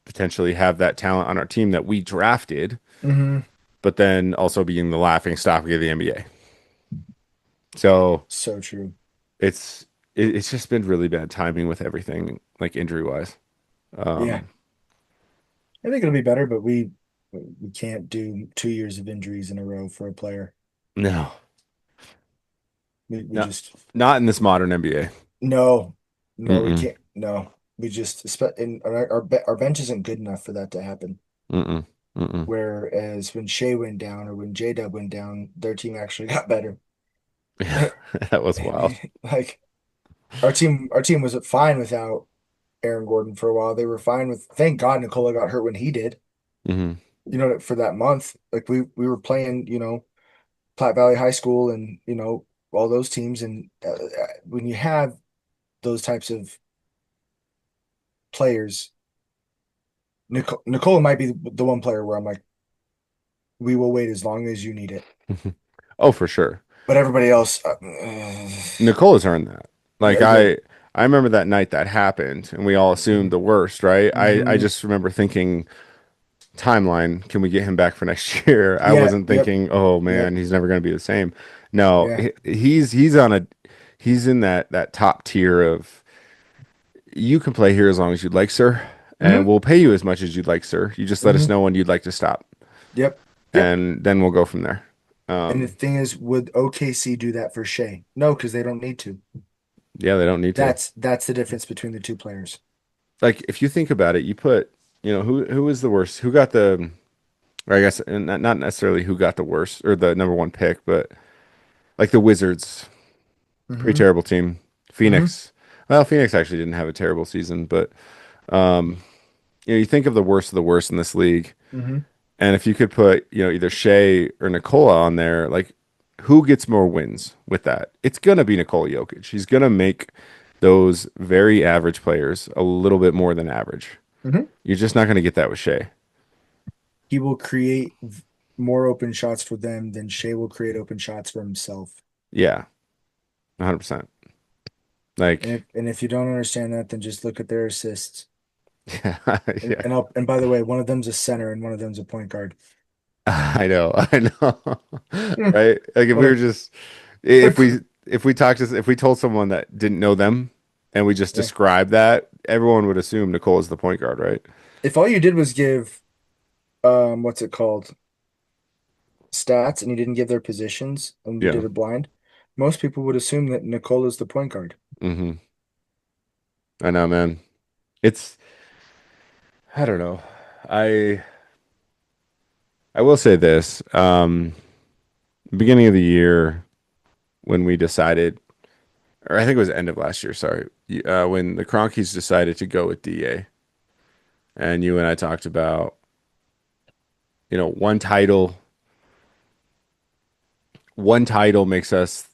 potentially have that talent on our team that we drafted, Hmm. but then also being the laughing stock of the NBA. So So true. it's it's just been really bad timing with everything, like injury wise. Yeah. I think it'll be better, but we can't do 2 years of injuries in a row for a player. No, We not just not in this modern NBA. no, no, we Mm-mm, can't. No, we just and our bench isn't good enough for that to happen. mm-mm, mm-mm. Whereas when Shea went down or when J-Dub went down, their team actually got better. Yeah, that was wild. Like our team was fine without Aaron Gordon for a while. They were fine with. Thank God Nikola got hurt when he did. Hmm. For that month, like we were playing, Platte Valley High School and all those teams, and when you have those types of players, Nikola might be the one player where I'm like, we will wait as long as you need it. Oh, for sure. But everybody else, Nicola's earned that. Like Yeah, yeah. I remember that night that happened and we all assumed Hmm. the worst, right? I Hmm. just remember thinking timeline, can we get him back for next year? I Yeah, wasn't yep, thinking, oh yep, man, he's never going to be the same. No, yeah. he's on a he's in that top tier of you can play here as long as you'd like, sir, and Hmm. we'll pay you as much as you'd like, sir. You just let us Hmm. know when you'd like to stop, Yep, yep. and then we'll go from there. And the Um, thing is, would OKC do that for Shea? No, because they don't need to. yeah, they don't need to. That's the difference between the two players. Like if you think about it, you put, who was the worst? Who got the, or I guess and not necessarily who got the worst or the number one pick, but like the Wizards, pretty Hmm. terrible team. Hmm. Phoenix, well, Phoenix actually didn't have a terrible season, but you think of the worst of the worst in this league, Hmm. and if you could put, either Shea or Nikola on there, like who gets more wins with that? It's gonna be Nikola Jokic. He's gonna make those very average players a little bit more than average. Hmm. You're just not gonna get that with Shea. He will create more open shots for them than Shea will create open shots for himself. Yeah, 100%. And Like, if you don't understand that, then just look at their assists. yeah, yeah. And by the way, one of them's a center and one of them's a point guard. I know. Hmm. Right? Like if we were What just a if we told someone that didn't know them and we just yeah. described that, everyone would assume Nicole is the point guard, right? If all you did was give what's it called? Stats and you didn't give their positions and you Yeah. did it blind, most people would assume that Nicole is the point guard. Hmm. I know, man. It's I don't know. I I will say this. Beginning of the year when we decided, or I think it was end of last year, sorry, when the Cronkies decided to go with DA, and you and I talked about, one title makes us,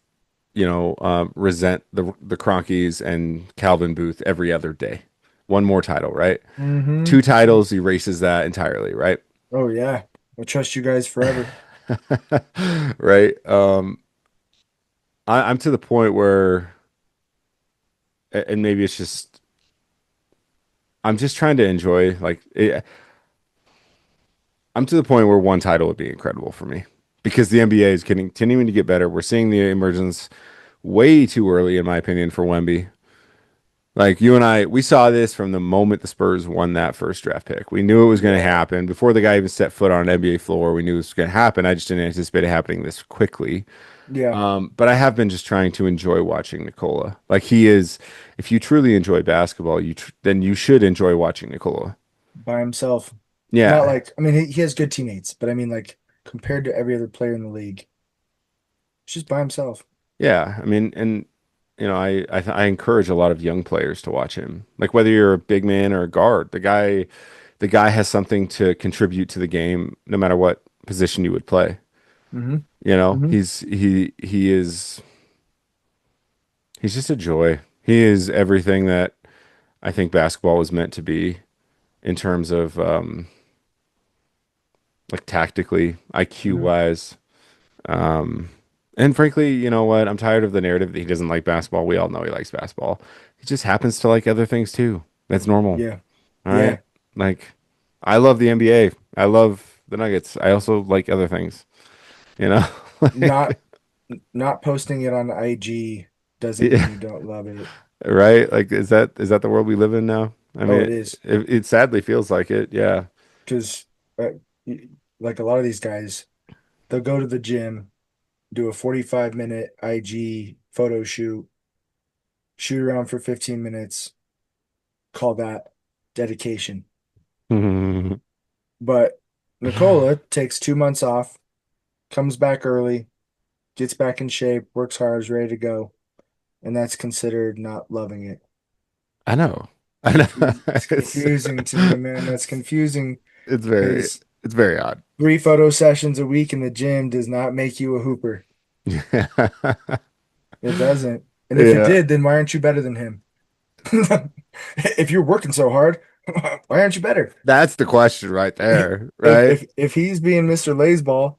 resent the Cronkies and Calvin Booth every other day. One more title, right? Hmm. Two titles erases that entirely, right? Oh yeah. I trust you guys forever. Right. I'm to the point where, and maybe it's just, I'm just trying to enjoy, like, I'm to the point where one title would be incredible for me because the NBA is continuing to get better. We're seeing the emergence way too early, in my opinion, for Wemby. Like you and I, we saw this from the moment the Spurs won that first draft pick. We knew it was going to Yeah. happen before the guy even set foot on an NBA floor. We knew it was going to happen. I just didn't anticipate it happening this quickly. Yeah. But I have been just trying to enjoy watching Nikola. Like he is, if you truly enjoy basketball, then you should enjoy watching Nikola. By himself. Not Yeah, like I mean he has good teammates, but I mean like compared to every other player in the league, he's just by himself. yeah. I mean, and I encourage a lot of young players to watch him. Like whether you're a big man or a guard, the guy has something to contribute to the game, no matter what position you would play. Hmm. Hmm. He's just a joy. He is everything that I think basketball was meant to be in terms of like tactically, IQ Hmm. wise. Um, and frankly, you know what? I'm tired of the narrative that he doesn't like basketball. We all know he likes basketball. He just happens to like other things too. That's normal. Yeah. All right. Yeah. Like, I love the NBA. I love the Nuggets. I also like other things, you know? Not not posting it on IG doesn't mean Yeah, you don't love it. right? Like, is that the world we live in now? I Oh, mean, it is. it sadly feels like it. Yeah. Because like a lot of these guys, they'll go to the gym, do a 45-minute IG photo shoot, shoot around for 15 minutes, call that dedication. But Nikola takes 2 months off, comes back early, gets back in shape, works hard, is ready to go, and that's considered not loving it. I know. I know. It's It's confusing to me, man. That's confusing it's very because it's very odd. 3 photo sessions a week in the gym does not make you a hooper. It doesn't. And if it Yeah. did, then why aren't you better than him? If you're working so hard, why aren't you better? That's the question right there, right? If he's being Mr. Laysball,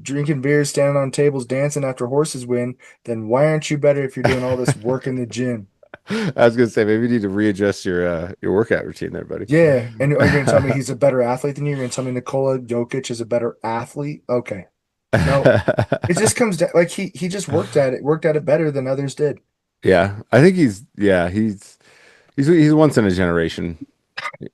drinking beers, standing on tables, dancing after horses win, then why aren't you better if you're doing all this work in the gym? I was gonna say maybe you need to readjust your workout routine there, buddy. Yeah. And are you going to tell me he's a better athlete than you? You're going to tell me Nikola Jokic is a better athlete? Okay. No. It just comes down like he just worked at it better than others did. Yeah, I think he's once in a generation.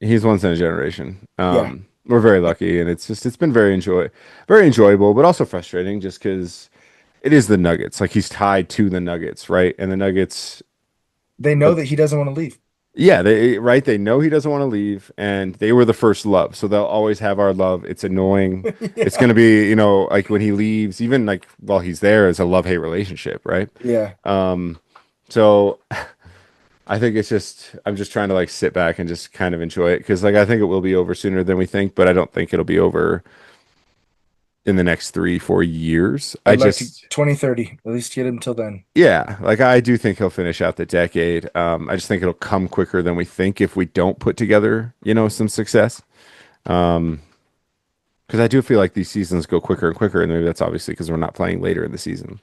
He's once in a generation. Yeah. We're very lucky, and it's been very enjoyable, but also frustrating, just because it is the Nuggets. Like he's tied to the Nuggets, right? And the Nuggets, They know that he doesn't want to leave. yeah, they know he doesn't want to leave, and they were the first love, so they'll always have our love. It's annoying. It's Yeah. gonna be, like when he leaves, even like while he's there, it's a love-hate relationship, right? Yeah. So I think I'm just trying to like sit back and just kind of enjoy it because like I think it will be over sooner than we think, but I don't think it'll be over in the next 3, 4 years. I I'd like to just, 2030. At least get him till then. yeah, like I do think he'll finish out the decade. I just think it'll come quicker than we think if we don't put together, some success. Um, because I do feel like these seasons go quicker and quicker, and maybe that's obviously because we're not playing later in the season.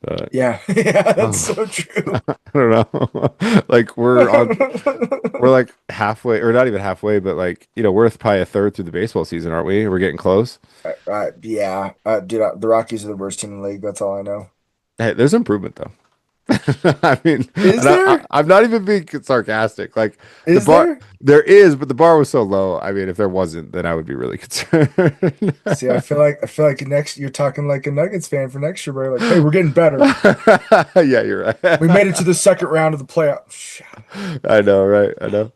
But Yeah. Yeah, that's um, so true. I don't know. Like we're like halfway, or not even halfway, but like, we're probably a third through the baseball season, aren't we? We're getting close. Yeah. Dude, the Rockies are the worst team in the league. That's all I know. Hey, there's improvement though. I mean, Is and there? I'm not even being sarcastic. Like the Is bar, there? there is, but the bar was so low. I mean, if there wasn't, then I would be really concerned. See, I feel like next you're talking like a Nuggets fan for next year, bro. Like, hey, we're getting better. Yeah, you're We made it right. to the second round of the playoffs. I know, right? I know.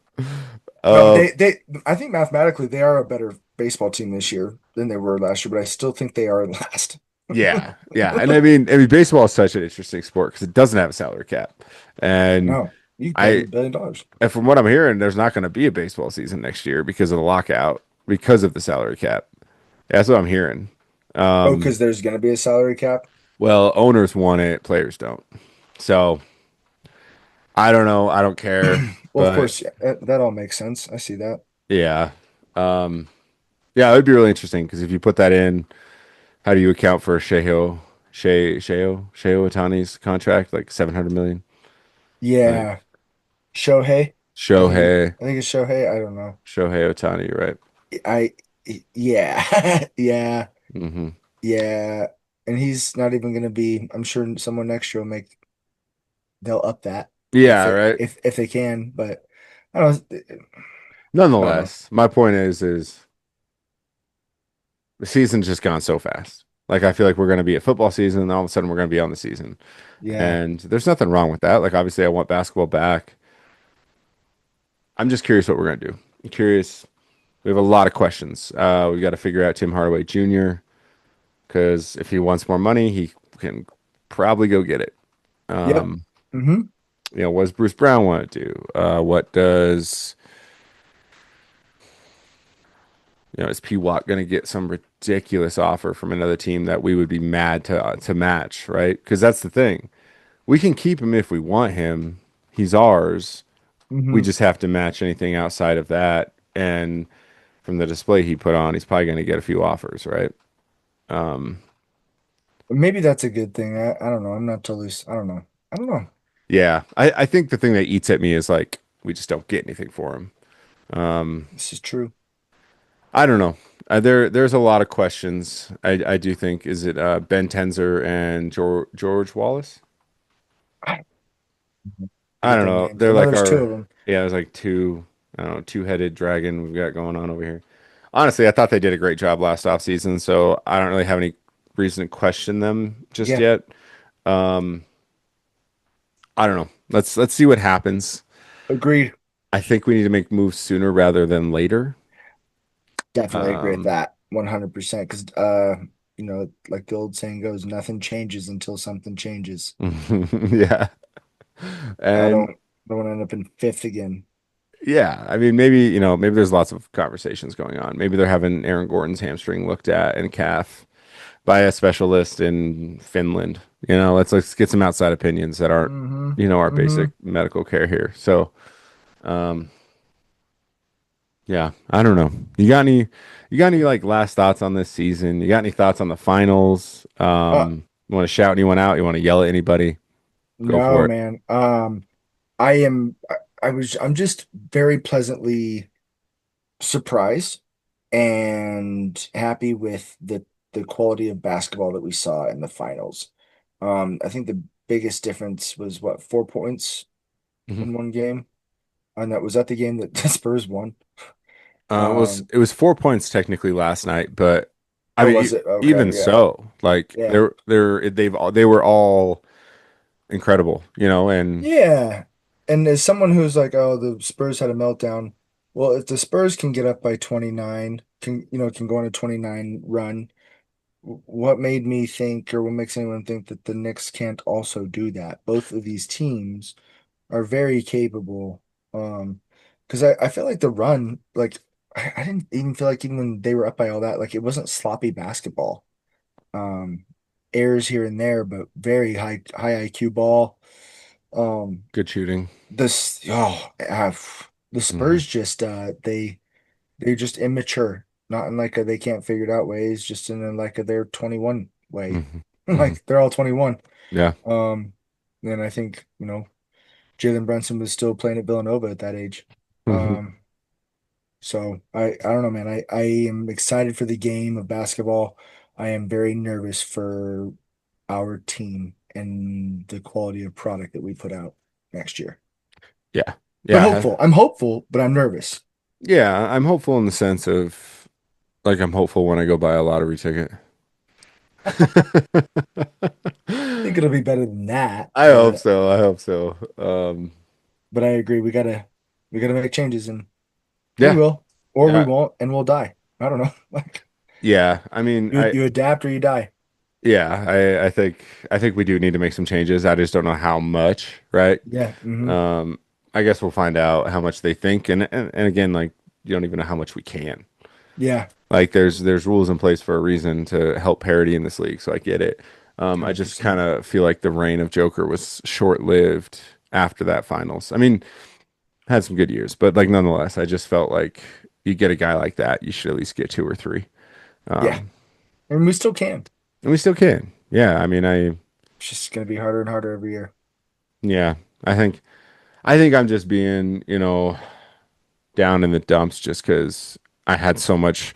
No, but Um, I think mathematically they are a better baseball team this year than they were last year, but I still think they are last. yeah, yeah, and I mean, baseball is such an interesting sport because it doesn't have a salary cap, and No, you pay I, $1 billion. and from what I'm hearing, there's not going to be a baseball season next year because of the lockout, because of the salary cap. That's what I'm hearing. Oh, Um, because there's going to be a salary cap. well, owners want it, players don't. So I don't know. I don't care, Well, of but course, yeah, that all makes sense. I see that. yeah, um, yeah, it would be really interesting because if you put that in, how do you account for Sheo Otani's contract, like 700 million? Like Yeah, Shohei. I think it, Shohei, I think it's Shohei. I don't know. Shohei Otani, right? I yeah yeah Hmm. yeah, and he's not even going to be. I'm sure someone next year will make. They'll up that if Yeah, they right. if they can, but I don't. I don't know. Nonetheless, my point is the season's just gone so fast. Like I feel like we're going to be at football season, and all of a sudden we're going to be on the season, Yeah. and there's nothing wrong with that. Like obviously, I want basketball back. I'm just curious what we're going to do. I'm curious. We have a lot of questions. We got to figure out Tim Hardaway Jr. because if he wants more money, he can probably go get it. Yep. Um, Hmm. what does Bruce Brown want to do? What does is P Watt going to get some ridiculous offer from another team that we would be mad to match, right? Because that's the thing. We can keep him if we want him. He's ours. We Hmm. just have to match anything outside of that. And from the display he put on, he's probably going to get a few offers, right? Um, Maybe that's a good thing. I don't know. I'm not totally. I don't know. I don't know. yeah, I think the thing that eats at me is like we just don't get anything for him. Um, This is true. I don't know. There's a lot of questions. I do think is it Ben Tenzer and George Wallace? I I forget don't their know. names. They're I know like there's two our of them. yeah. There's like two I don't know two-headed dragon we've got going on over here. Honestly, I thought they did a great job last offseason, so I don't really have any reason to question them just Yeah. yet. Um, I don't know. Let's see what happens. Agreed. I think we need to make moves sooner rather than later. Definitely agree with Um, that. 100%. Because like the old saying goes, nothing changes until something changes. yeah, I and don't want to end up in fifth again. yeah, I mean, maybe there's lots of conversations going on. Maybe they're having Aaron Gordon's hamstring looked at and calf by a specialist in Finland. Let's get some outside opinions that aren't, Hmm. our basic Hmm. medical care here. So, um, yeah, I don't know. You You got any like last thoughts on this season? You got any thoughts on the finals? Uh, You want to shout anyone out? You want to yell at anybody? Go no, for it. man. I am I'm just very pleasantly surprised and happy with the quality of basketball that we saw in the finals. I think the biggest difference was what, 4 points Mhm. in one game, and that was at the game that the Spurs won. Was Um, it was 4 points technically last night, but I oh, mean, was it? Okay, even yeah, so, like yeah, they were all incredible, you know, and yeah. And as someone who's like, oh, the Spurs had a meltdown. Well, if the Spurs can get up by 29, can go on a 29 run, what made me think, or what makes anyone think that the Knicks can't also do that? Both of these teams are very capable. Because I feel like the run, like I didn't even feel like even when they were up by all that, like it wasn't sloppy basketball. Um, Errors here and there, but very high IQ ball. Um, good shooting. the Hmm. Spurs just they're just immature, not in like a they can't figure it out ways, just in a, like a they're 21 way. Hmm. Hmm. Like they're all 21. Yeah. Um, and I think, Jalen Brunson was still playing at Villanova at that age. Hmm. Um, so I don't know, man. I am excited for the game of basketball. I am very nervous for our team and the quality of product that we put out next year. Yeah. But Yeah. hopeful. I'm hopeful, but I'm nervous. Yeah. I'm hopeful in the sense of like I'm hopeful when I go buy a lottery ticket. I think it'll be better than that, I hope but so. I hope so. I agree. We gotta make changes, and we Yeah. will, or we Yeah. won't, and we'll die. I don't know. Like Yeah. I mean, you adapt or you die. yeah, I think we do need to make some changes. I just don't know how much, right? Yeah. Um, I guess we'll find out how much they think, and again, like you don't even know how much we can. Yeah. Like there's rules in place for a reason to help parity in this league, so I get it. I just kind 100%. of feel like the reign of Joker was short-lived after that finals. I mean, had some good years, but like nonetheless, I just felt like you get a guy like that, you should at least get two or three. Yeah. Um, And we still can. and we still can. Yeah, I mean, It's just gonna be harder and harder every year. yeah, I think. I think I'm just being, down in the dumps just because I had so much,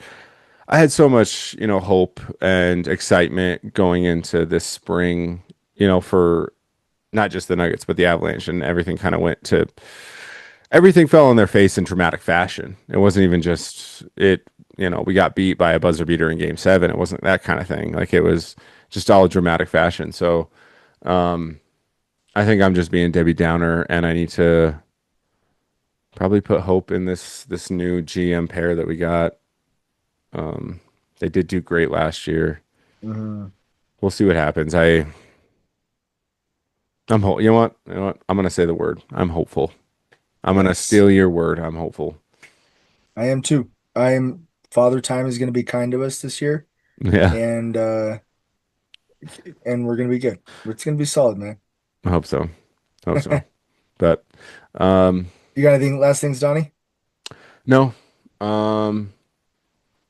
I had so much, hope and excitement going into this spring, for not just the Nuggets, but the Avalanche, and everything fell on their face in dramatic fashion. It wasn't even just we got beat by a buzzer beater in game seven. It wasn't that kind of thing. Like it was just all dramatic fashion. So, I think I'm just being Debbie Downer and I need to probably put hope in this new GM pair that we got. Um, they did do great last year. Mhm. We'll see what happens. I'm hope. You know what? You know what? I'm gonna say the word. I'm hopeful. I'm gonna Nice. steal your word. I'm hopeful. I am too. Father Time is gonna be kind to us this year, Yeah, and we're gonna be good. It's gonna be solid, man. I hope so. Hope so. But um, You got anything last things, Donnie? no. Um,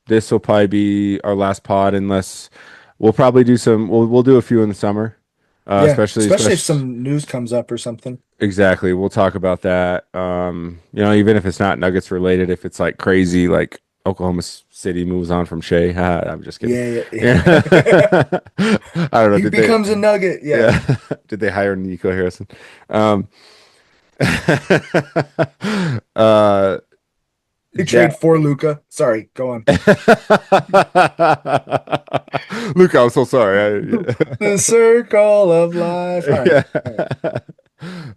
this will probably be our last pod unless we'll probably do some. We'll do a few in the summer, Yeah, especially especially if especially. some news comes up or something. Exactly. We'll talk about that. Even if it's not Nuggets related, if it's like crazy, like Oklahoma City moves on from Shea. I'm just kidding. Yeah, Yeah. yeah, yeah. I don't know. He Did they? becomes a Nugget. Yeah. Yeah. Did they hire Nico Harrison? Um, uh, They yeah. trade for Luca. Sorry, go on. Luke, I'm so sorry. The circle of life. All right. Yeah.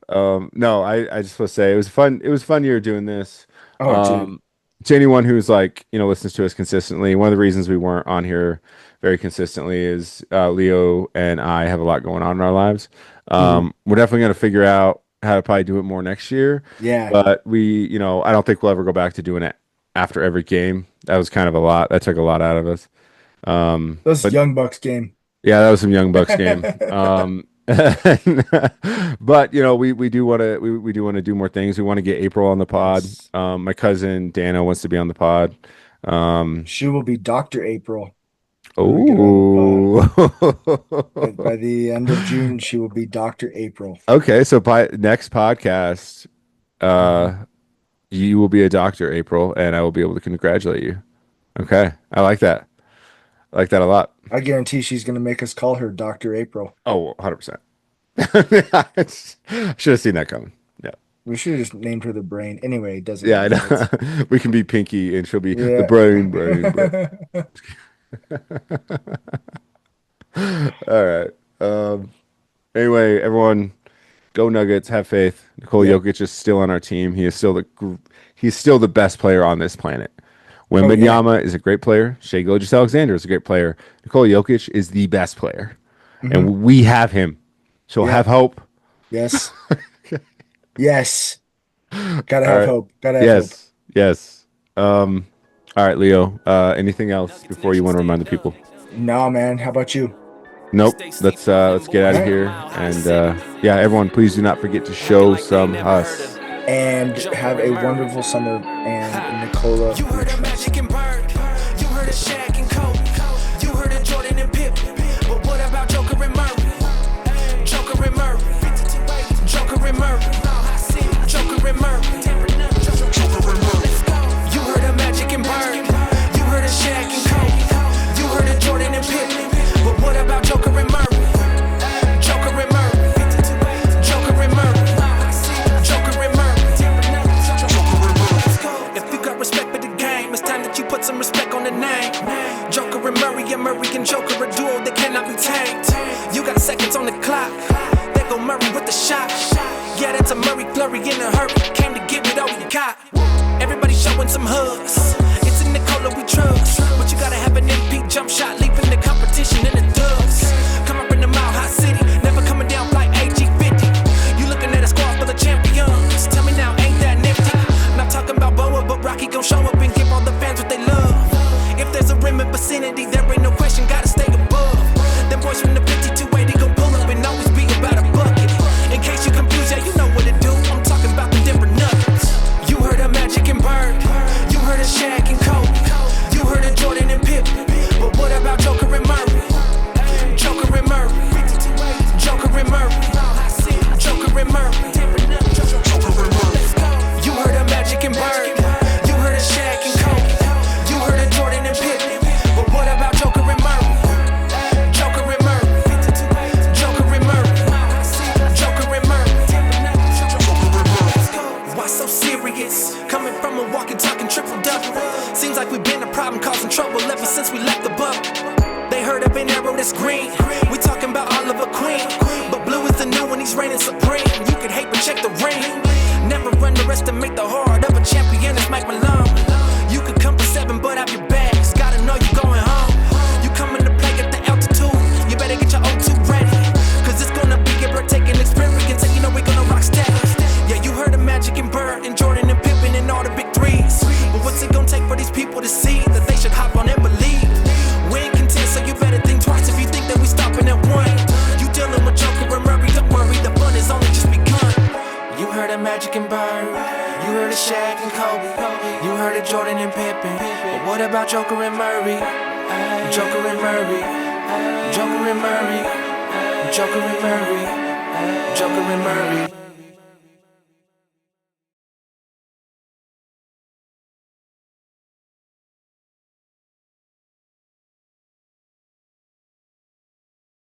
All right. No, I just want to say it was fun. It was fun year doing this. Oh, dude. Um, to anyone who's like, listens to us consistently, one of the reasons we weren't on here very consistently is Leo and I have a lot going on in our lives. Mhm. We're definitely going to figure out how to probably do it more next year, Yeah. but I don't think we'll ever go back to doing it after every game. That was kind of a lot. That took a lot out of us. Those But Young Bucks game. yeah, that was some Young Bucks game. But we do want to we do want to do more things. We want to get April on the pod. Yes. My cousin Dana wants to be on the pod. She will be Dr. April when we get her on the pod. Oh. By the end of June, she will be Dr. April. Okay, so by next podcast, Mhm. uh, you will be a doctor, April, and I will be able to congratulate you. Okay, I like that. I like that a lot. I guarantee she's going to make us call her Dr. April. Oh, 100%. I should have seen that coming. Yeah. We should have just named her the brain. Anyway, it doesn't Yeah, I matter. It's know. We can be Pinky and she'll be the yeah. brain. All right. Anyway, everyone, go Nuggets. Have faith. Nikola Yep. Jokic is still on our team. He's still the best player on this planet. Oh yeah. Wembanyama is a great player. Shai Gilgeous-Alexander is a great player. Nikola Jokic is the best player, Hmm. and we have him. So have Yep. hope. Yes. Yes. Gotta All have right. hope. Gotta have hope. Yes. Yes. All right, Leo. Anything else before you want to remind the people? No, man. How about you? Nope. Let's get All out of right. here. And yeah, everyone, please do not forget to show some us. And have a wonderful summer. And Nicola, You your heard a trust. Magic and Bird. You heard a Shaq and Kobe. You heard a Jordan and Pip. But what about Joker and Murray? Joker and Murray. Joker and Murray. Joker and Murray. You heard a Magic and Bird. You heard a Shaq and Kobe. You heard a Jordan and Pip. But what about Joker and Murray? Joker and Murray. Joker and Murray. Joker and Murray. If you got respect for the game, it's time that you put some respect on the name. Joker and Murray and Joker, a duo that cannot be tamed. You got seconds on the clock. There go Murray with the shot. Yeah, that's a Murray flurry in a hurry. Came to give it all we got. Everybody showing some hugs. It's in Nikola we trust. But you gotta have an MP jump shot, leaving the competition in the dust. Come up in the mile high city, never coming down like AG50. You looking at a squad full of champions. Tell me now, ain't that nifty? Not talking about Boa, but Rocky gon' show up and give all the fans what they love. If there's a rim in vicinity, there ain't no question, gotta stay above. Them boys from the 5280 gon' pull up and always be about a bucket. In case you confused, yeah, you know what to do. I'm talking about the Denver Nuggets. You heard a Magic and Bird. You heard a Shaq and Kobe. You heard a Jordan and Pip. But what about Joker and Murray? Joker and Murray. Joker and Murray. Joker and Murray. You heard a Magic and Bird. You heard a Shaq and Kobe. You heard a Jordan and Pip. But what about Joker and Murray? Joker and Murray. Joker and Murray. Joker and Murray. Why so serious? Coming from a walking, talking triple double. Seems like we've been a problem, causing trouble ever since we left the bubble. They heard of an arrow that's green. We talking about Oliver Queen. But blue is the new one, he's reigning supreme. You can hate, but check the ring. Never underestimate the heart of a champion, it's Mike Malone. You could come for 7, but have your bags. Gotta know you going home. You coming to play at the altitude. You better get your O2 ready. Cause it's gonna be a breathtaking experience. And you know we're gonna rock steady. Yeah, you heard of Magic and Bird and Jordan and Pippen and all the big threes. But what's it gonna take for these people to see that they should hop on and believe? We ain't content, so you better think twice if you think that we stopping at one. You dealing with Joker and Murray, don't worry, the fun is only just begun. You heard of Magic and Bird, you heard of Shaq and Kobe, you heard of Jordan and Pippen. But what about Joker and Murray? Joker and Murray, Joker and Murray, Joker and Murray, Joker and Murray.